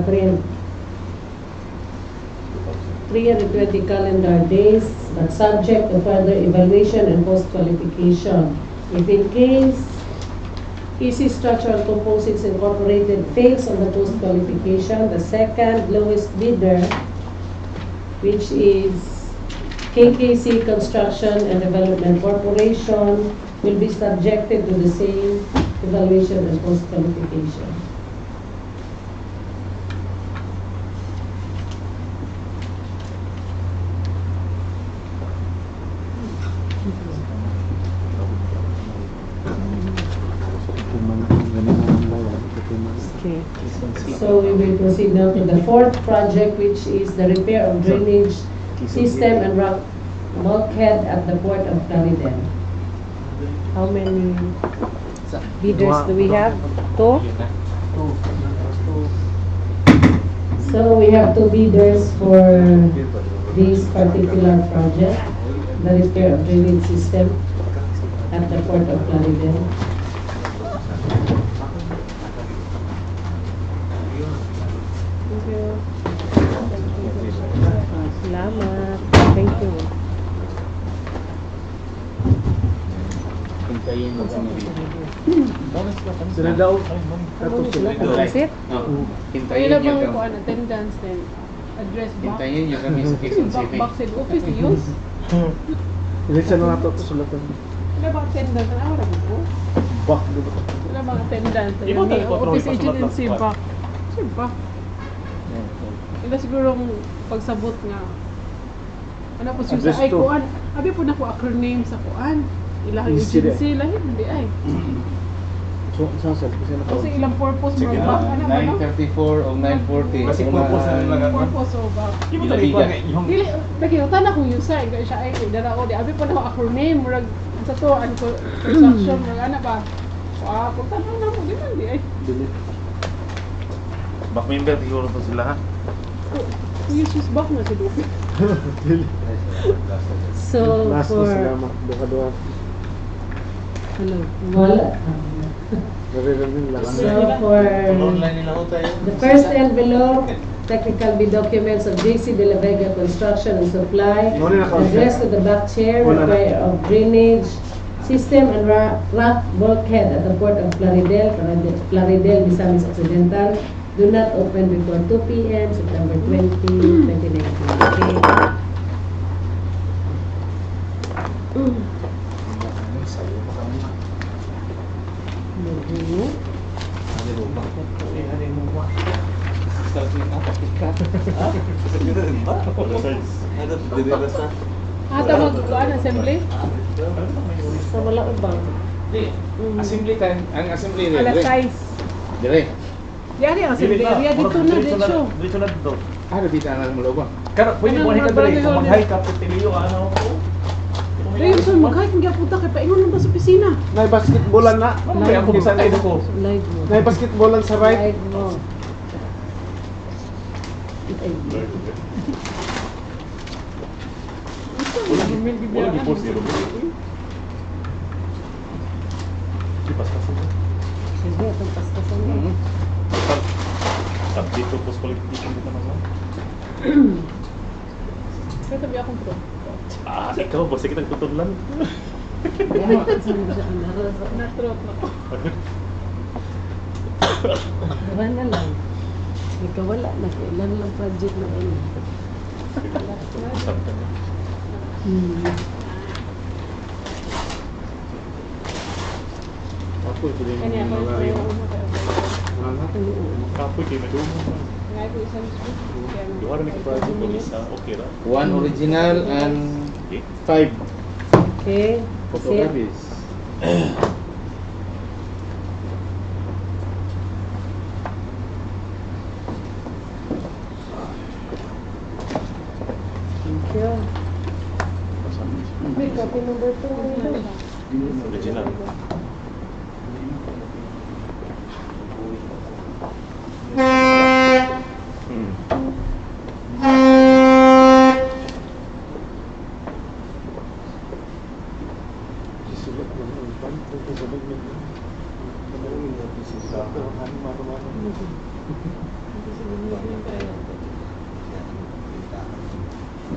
S5: 320 calendar days, but subject to further evaluation and post-qualification. If in case EC Structural Composites Incorporated fails on the post-qualification, the second lowest bidder, which is KKC Construction and Development Corporation, will be subjected to the same evaluation and post-qualification.
S2: Okay.
S5: So we will proceed now to the fourth project, which is the repair of drainage system and rock bulkhead at the port of Plaridel.
S2: How many bidders do we have? Two?
S5: So we have two bidders for this particular project, the repair of drainage system at the port of Plaridel.
S2: Thank you. Salamat. Thank you.
S6: Hintayin mo sa mga
S4: Sila daw.
S2: That's it?
S6: Hintayin
S7: Kaya
S6: nyo
S7: bang
S6: kami.
S7: ko attendance then address box.
S6: Hintayin nyo kami sa Quezon
S7: Back
S6: City.
S7: box in office use.
S4: Ilan na ito sulatan.
S7: Wala bang attendance na ara ko?
S4: Bak, di ba?
S7: Wala bang attendance?
S8: Iba tayo
S7: May
S8: control,
S7: office agent
S8: pasulat
S7: in
S8: lang.
S7: Cevered. Cevered. Ila sigurong pagsabot nga. Ano po siya
S4: Address
S7: ay
S4: to.
S7: kuan. Abi po na ko acronym sa kuan. Ilang
S4: Easy
S7: agency lahi hindi ay.
S4: So, saan sir? Kasi na
S7: Kasi ilang purpose mo
S8: Sige,
S7: ba? Ano ba?
S6: 934 o 940.
S8: Kasi purpose na lang ako.
S7: Purpose o ba?
S8: Di ba tayo ikuha nga yung...
S7: Dili, nakita na kong user, siya ay darao di. Abi po na ako acronym, murag sa to, ano ko, construction, murag ano ba? Kung tanong na mo, di man di ay.
S8: Back member, siguro po sila ha.
S7: Use back na si Lupi.
S5: So
S4: Last na
S5: for
S4: salamat. Duha-duha.
S2: Hello.
S5: wala.
S4: Nare-reveal lang.
S5: So for
S6: Online nila ko tayo.
S5: the first envelope, technical bid documents of JC De La Vega Construction and Supply,
S4: Wala na ka-
S5: addressed to the back chair,
S4: Wala na.
S5: repair of drainage system and rock bulkhead at the port of Plaridel, Misamis, Occidental. Do not open before 2 p.m. September 20, 2019. Okay.
S7: Ata mag-kuan assembly?
S2: Sa wala ubang.
S6: Assembly time. Ang assembly
S7: Alas
S6: dire.
S7: 6.
S6: Dire.
S7: Yari ang assembly area dito na dito.
S8: Dito na dito.
S6: Ah, dito na mo ba?
S8: Kaya pwede
S7: Ano
S8: mo
S7: naman
S8: ka
S7: ba
S8: dali.
S7: yun?
S8: Kung mag-high ka, pagtiliyo ka ano ko.
S7: Rayon son magkahit nga puta kay paingon lang ba sa opisina?
S4: Nay basketballan na.
S8: Ano kaya ako sa live ko?
S2: Live mo.
S4: Nay basketballan sa right.
S2: Live mo.
S8: Wala di post yun. Sipas kasi.
S2: Sige, itong pastasan mo.
S8: Dito post qualification dito naman.
S7: Kaya tabi akong pro.
S8: Ikaw, basta kitang tutulan.
S7: Na-trot na ko.
S2: Diba na lang. Ikaw wala na. Kailan lang project na ano.
S6: Sabta na.
S4: Ako ito din
S7: Kanya
S4: yung
S7: ako
S4: lalari.
S7: yung una kayo.
S6: Kapoy kayo na doon mo.
S7: Ngay ko isang school.
S6: Yung harap may project ko isa, okay ra.
S4: One original and
S6: Okay.
S4: 5
S2: Okay.
S4: photocopies.
S2: Thank you. May copy number 2 nila.
S6: Original.
S4: Sulit mo na. Paano ito sabag mo? Kamarin mo. Ano maro-maro.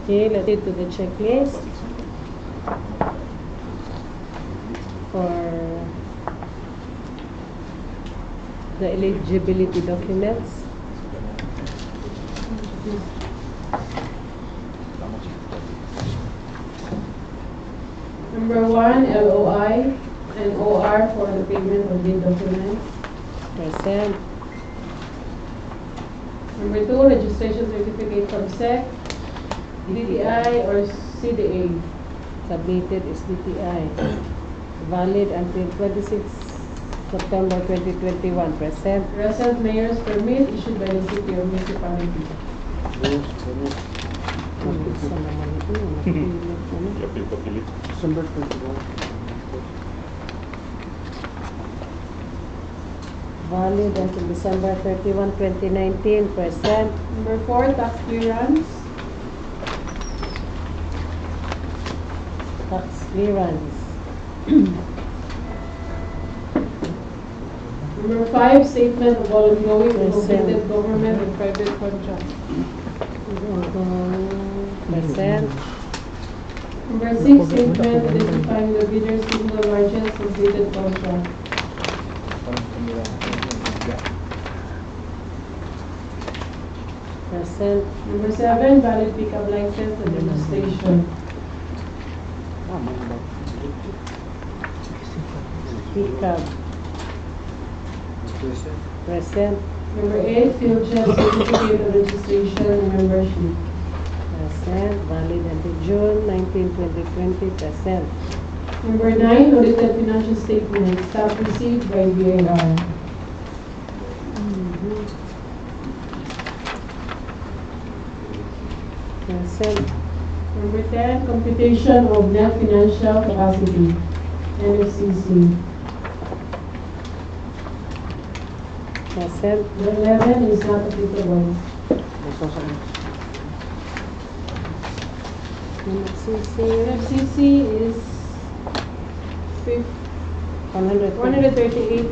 S2: Okay, let's get to the checklist for the eligibility documents.
S1: Number 1, LOI and OR for the payment of bid documents.
S2: Present.
S1: Number 2, registration certificate from SEC, DTI or CDA.
S2: Submitted is DTI. Valid until 26 September 2021. Present.
S1: Present mayor's permit issued by the city or municipality.
S2: Isa naman ito. Napilit ano.
S6: Kapil papilit.
S4: December 21.
S2: Valid until December 31, 2019. Present.
S1: Number 4, tax clearance.
S2: Tax clearance.
S1: Number 5, statement of all ongoing and
S2: Present.
S1: completed government and private contracts.
S2: Present.
S1: Number 6, statement identifying the bidder's single largest completed contract.
S2: Present.
S1: Number 7, valid pickup license and registration.
S2: Pickup. Present.
S1: Number 8, field check certificate of registration and membership.
S2: Present. Valid until June 19, 2020. Present.
S1: Number 9, audited financial statement, staff received by VAR.
S2: Present.
S1: Number 10, computation of net financial capacity, NFCC.
S2: Present.
S1: The 11 is not applicable.
S2: NFCC.
S1: NFCC is
S2: 138.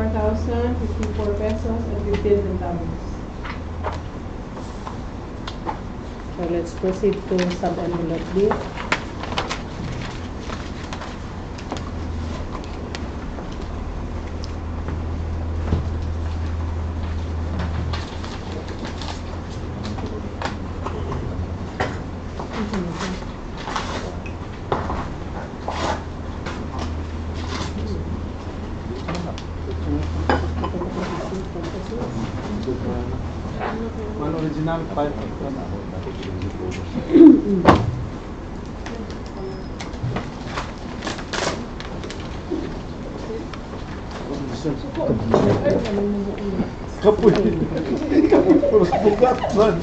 S1: 138,054,054 pesos and 15 centavos.
S2: So let's proceed to sub-envelope B.
S4: One original, 5 Kapoy. Kapoy. Puros bugat man.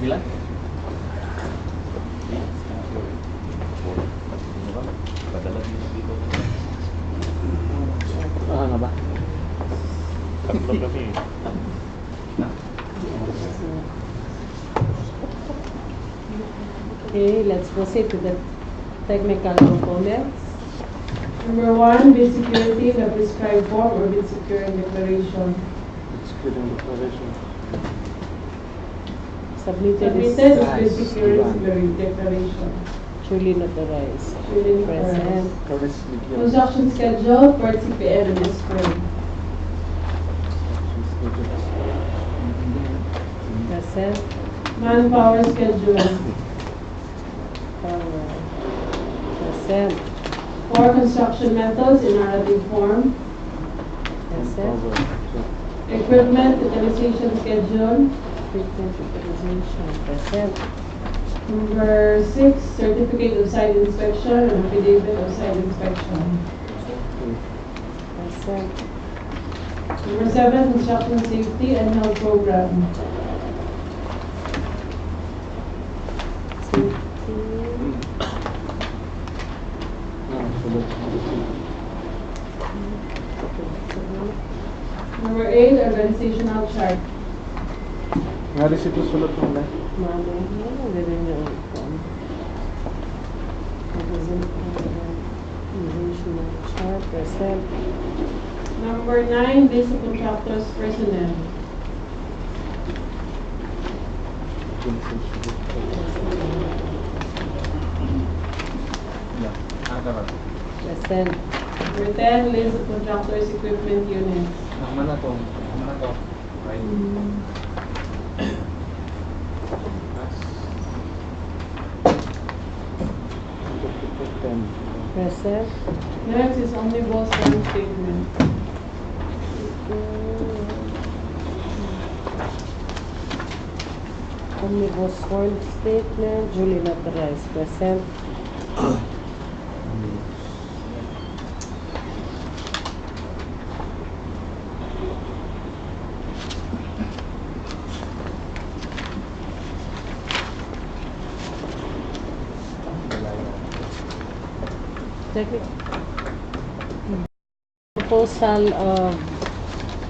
S8: Milan?
S6: Padala din dito.
S4: Ah, nga ba?
S6: Tatlo kami.
S2: Okay, let's proceed to the technical components.
S1: Number 1, bid security, the prescribed form or bid securing declaration.
S4: It's good in declaration.
S2: Submitted
S1: Submitted
S2: is
S1: is bid
S4: Nice.
S1: securing declaration.
S2: truly notarized.
S1: Really
S2: Present.
S4: Currents medium.
S1: Construction schedule, per CPM and SPRING.
S4: Schedule
S5: Present.
S1: Manpower schedule.
S5: Power. Present.
S1: 4 construction methods in narrative form.
S5: Present.
S1: Equipment utilization schedule.
S5: Equipment utilization. Present.
S1: Number 6, certificate of site inspection and affidavit of site inspection.
S5: Present.
S1: Number 7, construction safety and health program.
S5: Safety.
S1: Number 8, organizational chart.
S4: Nga rin ito sulot mo na.
S5: Mali. Ano din yung organizational chart. Present.
S1: Number 9, list of contractors personnel.
S5: Present.
S1: Number 10, list of contractors equipment units.
S8: Mana to? Mana to? Right.
S5: Present.
S1: Next is omnibus one statement.
S5: Omnibus sworn statement, duly notarized. Present. Proposal of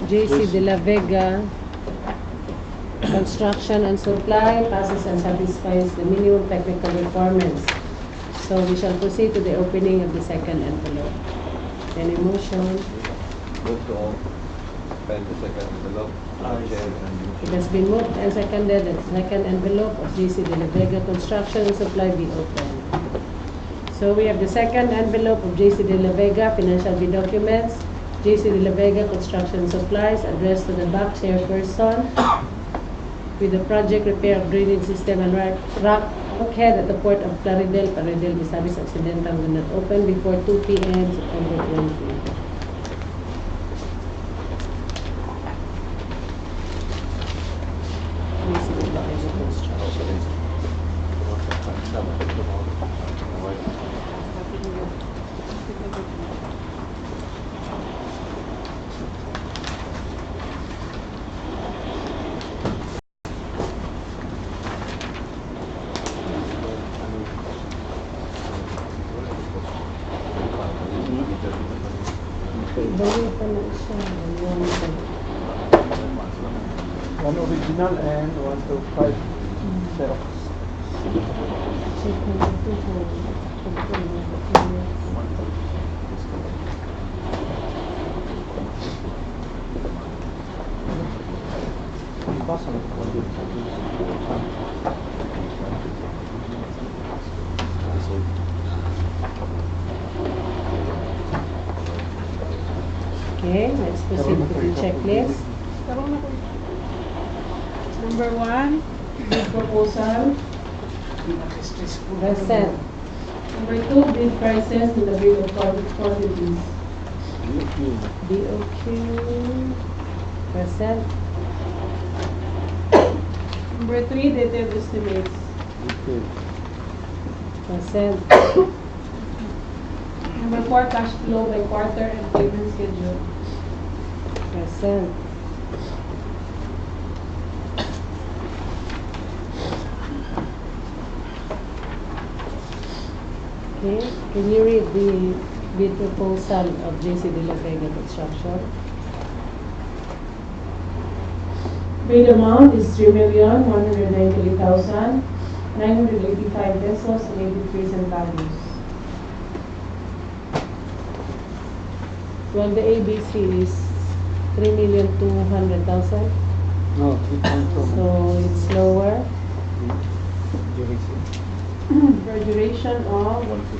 S5: JC De La Vega Construction and Supply passes and satisfies the minimum technical requirements. So we shall proceed to the opening of the second envelope. Any motion?
S6: Move to open the second envelope. Chair and
S5: It has been moved and seconded that the second envelope of JC De La Vega Construction and Supply be opened. So we have the second envelope of JC De La Vega Financial B Documents, JC De La Vega Construction Supplies addressed to the back chairperson with the project repair of drainage system and rock bulkhead at the port of Plaridel, Misamis, Occidental will not open before 2 p.m. September 20. JC De La Vega Construction. Balik pa lang siya.
S4: One original and 1 to 5 Xerox. Basa na po.
S5: Okay, let's proceed with the checklist.
S7: Karoon ako. Number 1,
S1: Bid proposal.
S5: Present.
S1: Number 2, bid prices and the bill of quantities.
S5: BOQ. Present.
S1: Number 3, detailed estimates.
S5: Present.
S1: Number 4, cash flow by quarter and payment schedule.
S5: Present. Okay, can you read the bid proposal of JC De La Vega Construction?
S1: Bid amount is 3,198,985 pesos and 83 centavos.
S5: Well, the ABC is 3,200,000,
S4: No, 3.2.
S5: so it's lower.
S1: For duration of
S5: 150.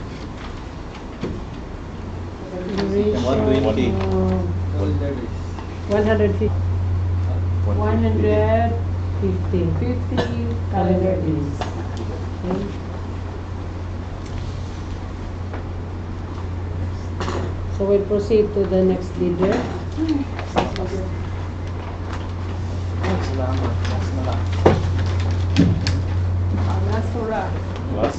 S1: 100
S5: 50
S1: 50
S5: calendar days. Okay. So we'll proceed to the next bidder.
S8: Salamat. Mas na lang.
S7: Nasura.
S8: Was?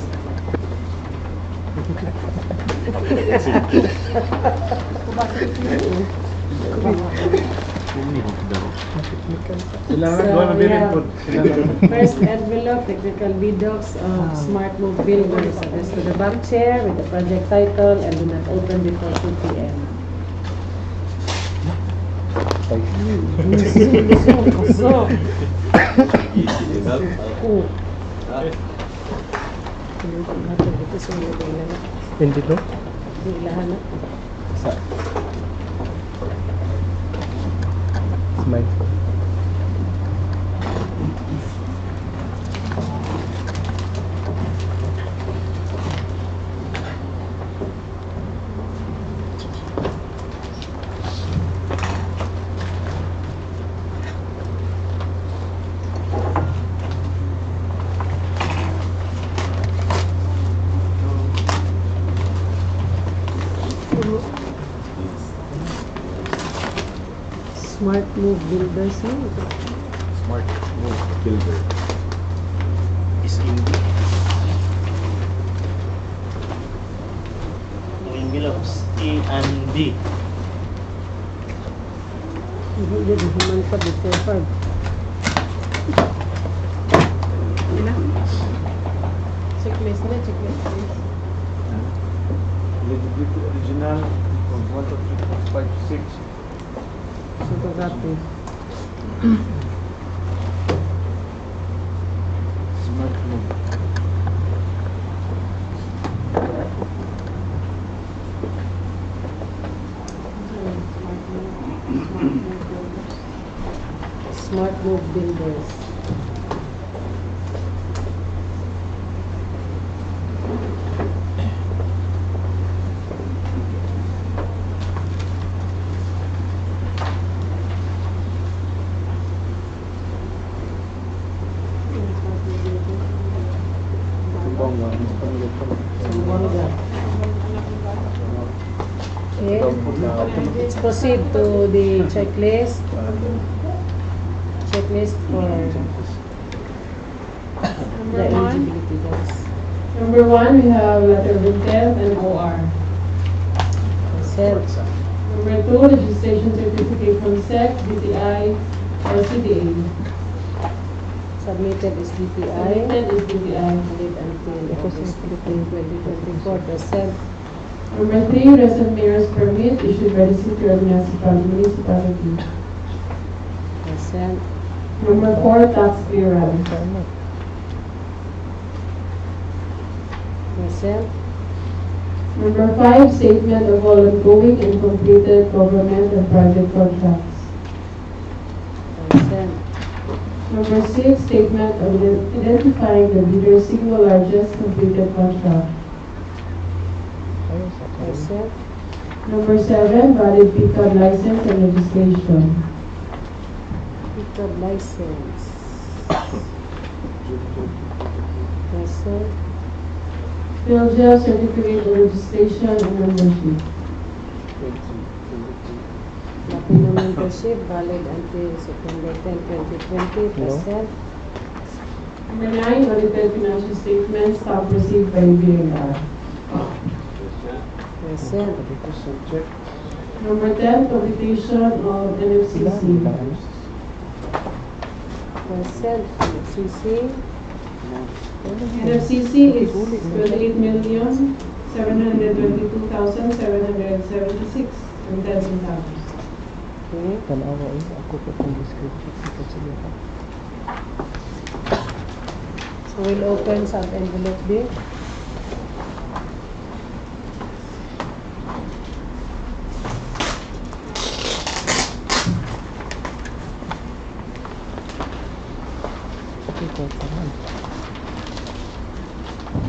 S4: Sila
S5: So,
S4: na gawa na
S5: we
S4: din
S5: have
S4: po. Sila na.
S5: first envelope, technical bid docs of Smart Move Builders, addressed to the back chair with the project title and do not open before 2 p.m. So,
S3: Hindi to?
S5: ilahan na.
S3: Sa? Smile.
S5: Smart Move Builders no?
S8: Smart Move Builder. Is Hindi.
S9: Yung envelopes A and B.
S5: Hindi, naman pa before 5.
S1: Checklist na, checklist please.
S4: Eligibility original from 1 to 3, 5 to 6.
S5: So, pagkati.
S4: Smart move.
S5: Smart Move Builders. Okay, let's proceed to the checklist. Checklist for the
S1: Number 1.
S5: eligibility docs.
S1: Number 1, we have letter of intent and OR.
S5: Consent.
S1: Number 2, registration certificate from SEC, DTI, or CDA.
S5: Submitted is DTI.
S1: Submitted is DTI.
S5: Valid until August 15, 2024. Consent.
S1: Number 3, resident mayor's permit issued by the city or municipality.
S5: Consent.
S1: Number 4, tax clearance.
S5: Consent.
S1: Number 5, statement of all ongoing and completed government and private contracts.
S5: Consent.
S1: Number 6, statement of identifying the bidder's single largest completed contract.
S5: Consent.
S1: Number 7, valid pickup license and registration.
S5: Pickup license. Consent.
S1: Field jail certificate of registration and membership.
S5: Latino membership valid until September 10, 2020. Consent.
S1: Number 9, audited financial statements stock received by BNR.
S5: Consent.
S4: Check.
S1: Number 10, publication of NFCC.
S5: Consent. CC.
S1: NFCC is 28,722,776 and 10 centavos.
S5: Okay.
S3: Tanawa eh. Ako po itong description. Ito sige pa.
S5: So we'll open some envelope B.
S3: Ito pa man.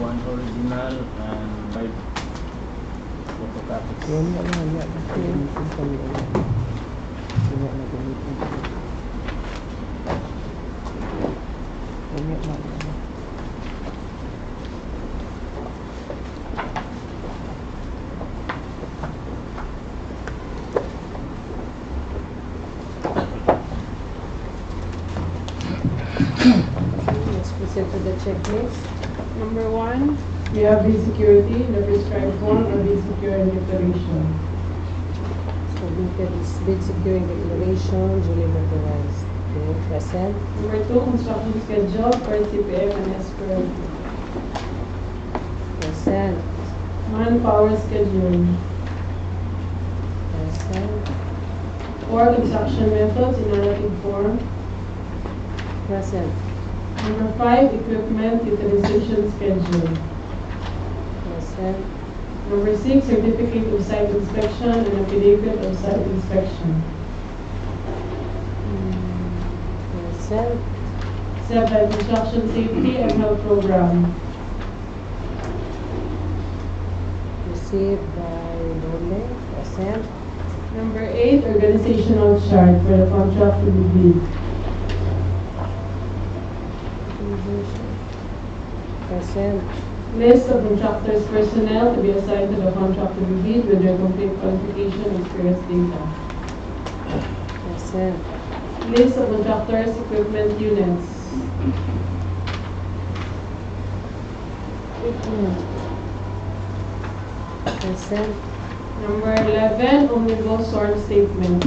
S9: One original and 5 photocopies.
S3: Yan na lang. Yan. Gamitin kami. Yan na gamitin kami.
S2: Proceed to the checklist.
S7: Number 1,
S1: We have bid security, the prescribed form, or bid security declaration.
S2: So Bulkhead is bid securing declaration, duly notarized. Okay, present.
S1: Number 2, construction schedule per CPM and escrow.
S2: Present.
S1: Manpower schedule.
S2: Present.
S1: 4, construction methods in narrative form.
S2: Present.
S1: Number 5, equipment utilization schedule.
S2: Present.
S1: Number 6, certificate of site inspection and affidavit of site inspection.
S2: Present.
S1: 7, construction safety and health program.
S2: Received by Lole. Present.
S1: Number 8, organizational chart for the contract to be bid.
S2: Present.
S1: List of contractors' personnel to be assigned to the contract to be bid with their complete qualification and experience data.
S2: Present.
S1: List of contractors' equipment units.
S2: Present.
S1: Number 11, omnibus sworn statement.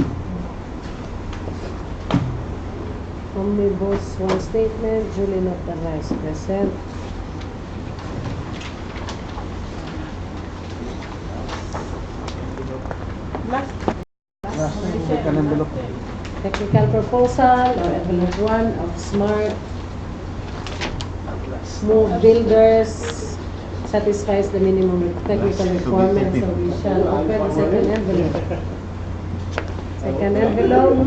S2: Omnibus sworn statement, duly notarized. Present.
S7: last.
S4: Second envelope.
S2: Technical proposal or envelope 1 of Smart Move Builders satisfies the minimum technical requirements, so we shall open the second envelope. Second envelope,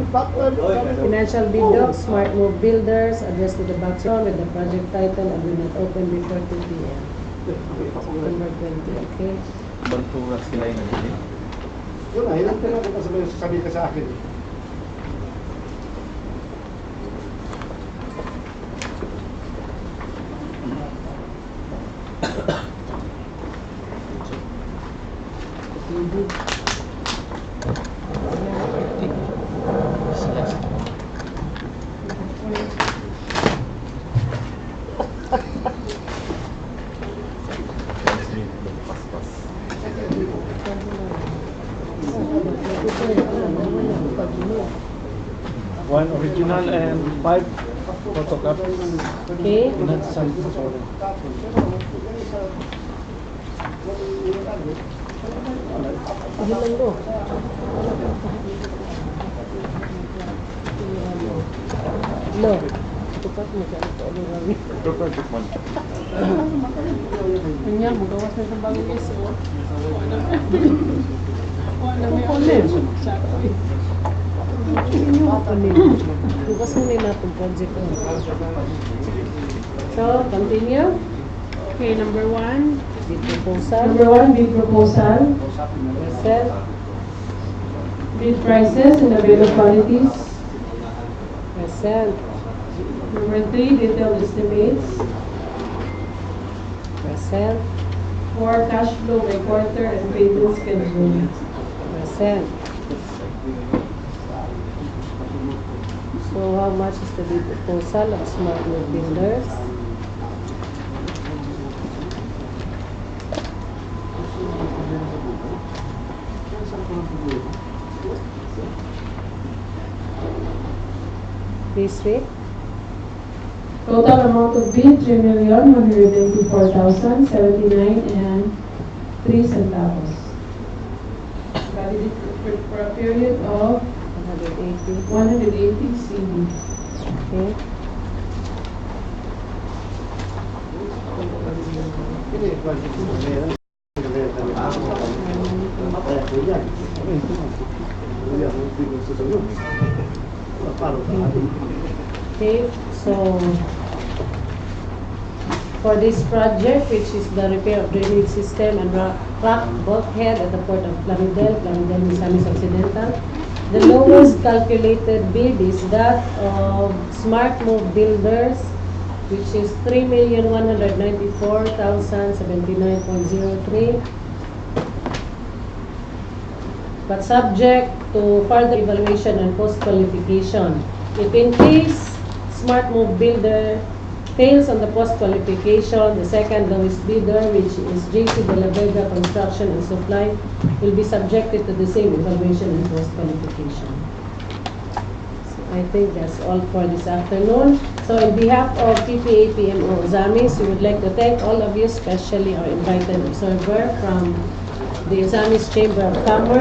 S2: financial bid doc, Smart Move Builders, addressed to the box on with the project title and will not open before 2 p.m. September 20, okay?
S8: Banturas sila yung nagiging.
S4: Yun na, ilang talaga sabi ka sa akin. One original and 5 photocopies.
S2: Okay?
S4: Inad sa sorry.
S2: Hilang do. No. Tupat mo siya ito. Ano rami?
S8: Project man.
S7: Kanya, magawas na itong bagong iso. Wala may ulit.
S2: Bukas mo nila itong project ko. So, continue.
S7: Okay, number 1,
S2: Bid proposal.
S1: Number 1, bid proposal.
S2: Present.
S1: Bid prices and available quantities.
S2: Present.
S1: Number 3, detailed estimates.
S2: Present.
S1: 4, cash flow by quarter and payment schedule.
S2: Present. So, how much is the bid proposal of Smart Move Builders? Please read.
S1: Total amount of bid, 3,184,079 and 3 centavos. Valid for a period of
S2: 180.
S1: 180 CD.
S2: Okay. Okay, so for this project, which is the repair of drainage system and rock bulkhead at the port of Plaridel, Misamis, Occidental, the lowest calculated bid is that of Smart Move Builders, which is 3,194,079.03. But subject to further evaluation and post-qualification. If in case Smart Move Builder
S5: fails on the post-qualification, the second lowest bidder, which is JC De La Vega Construction and Supply, will be subjected to the same evaluation and post-qualification. So I think that's all for this afternoon. So on behalf of PPA PMO Ozamiz, we would like to thank all of you, especially our invited observer from the Ozamiz Chamber of Commerce.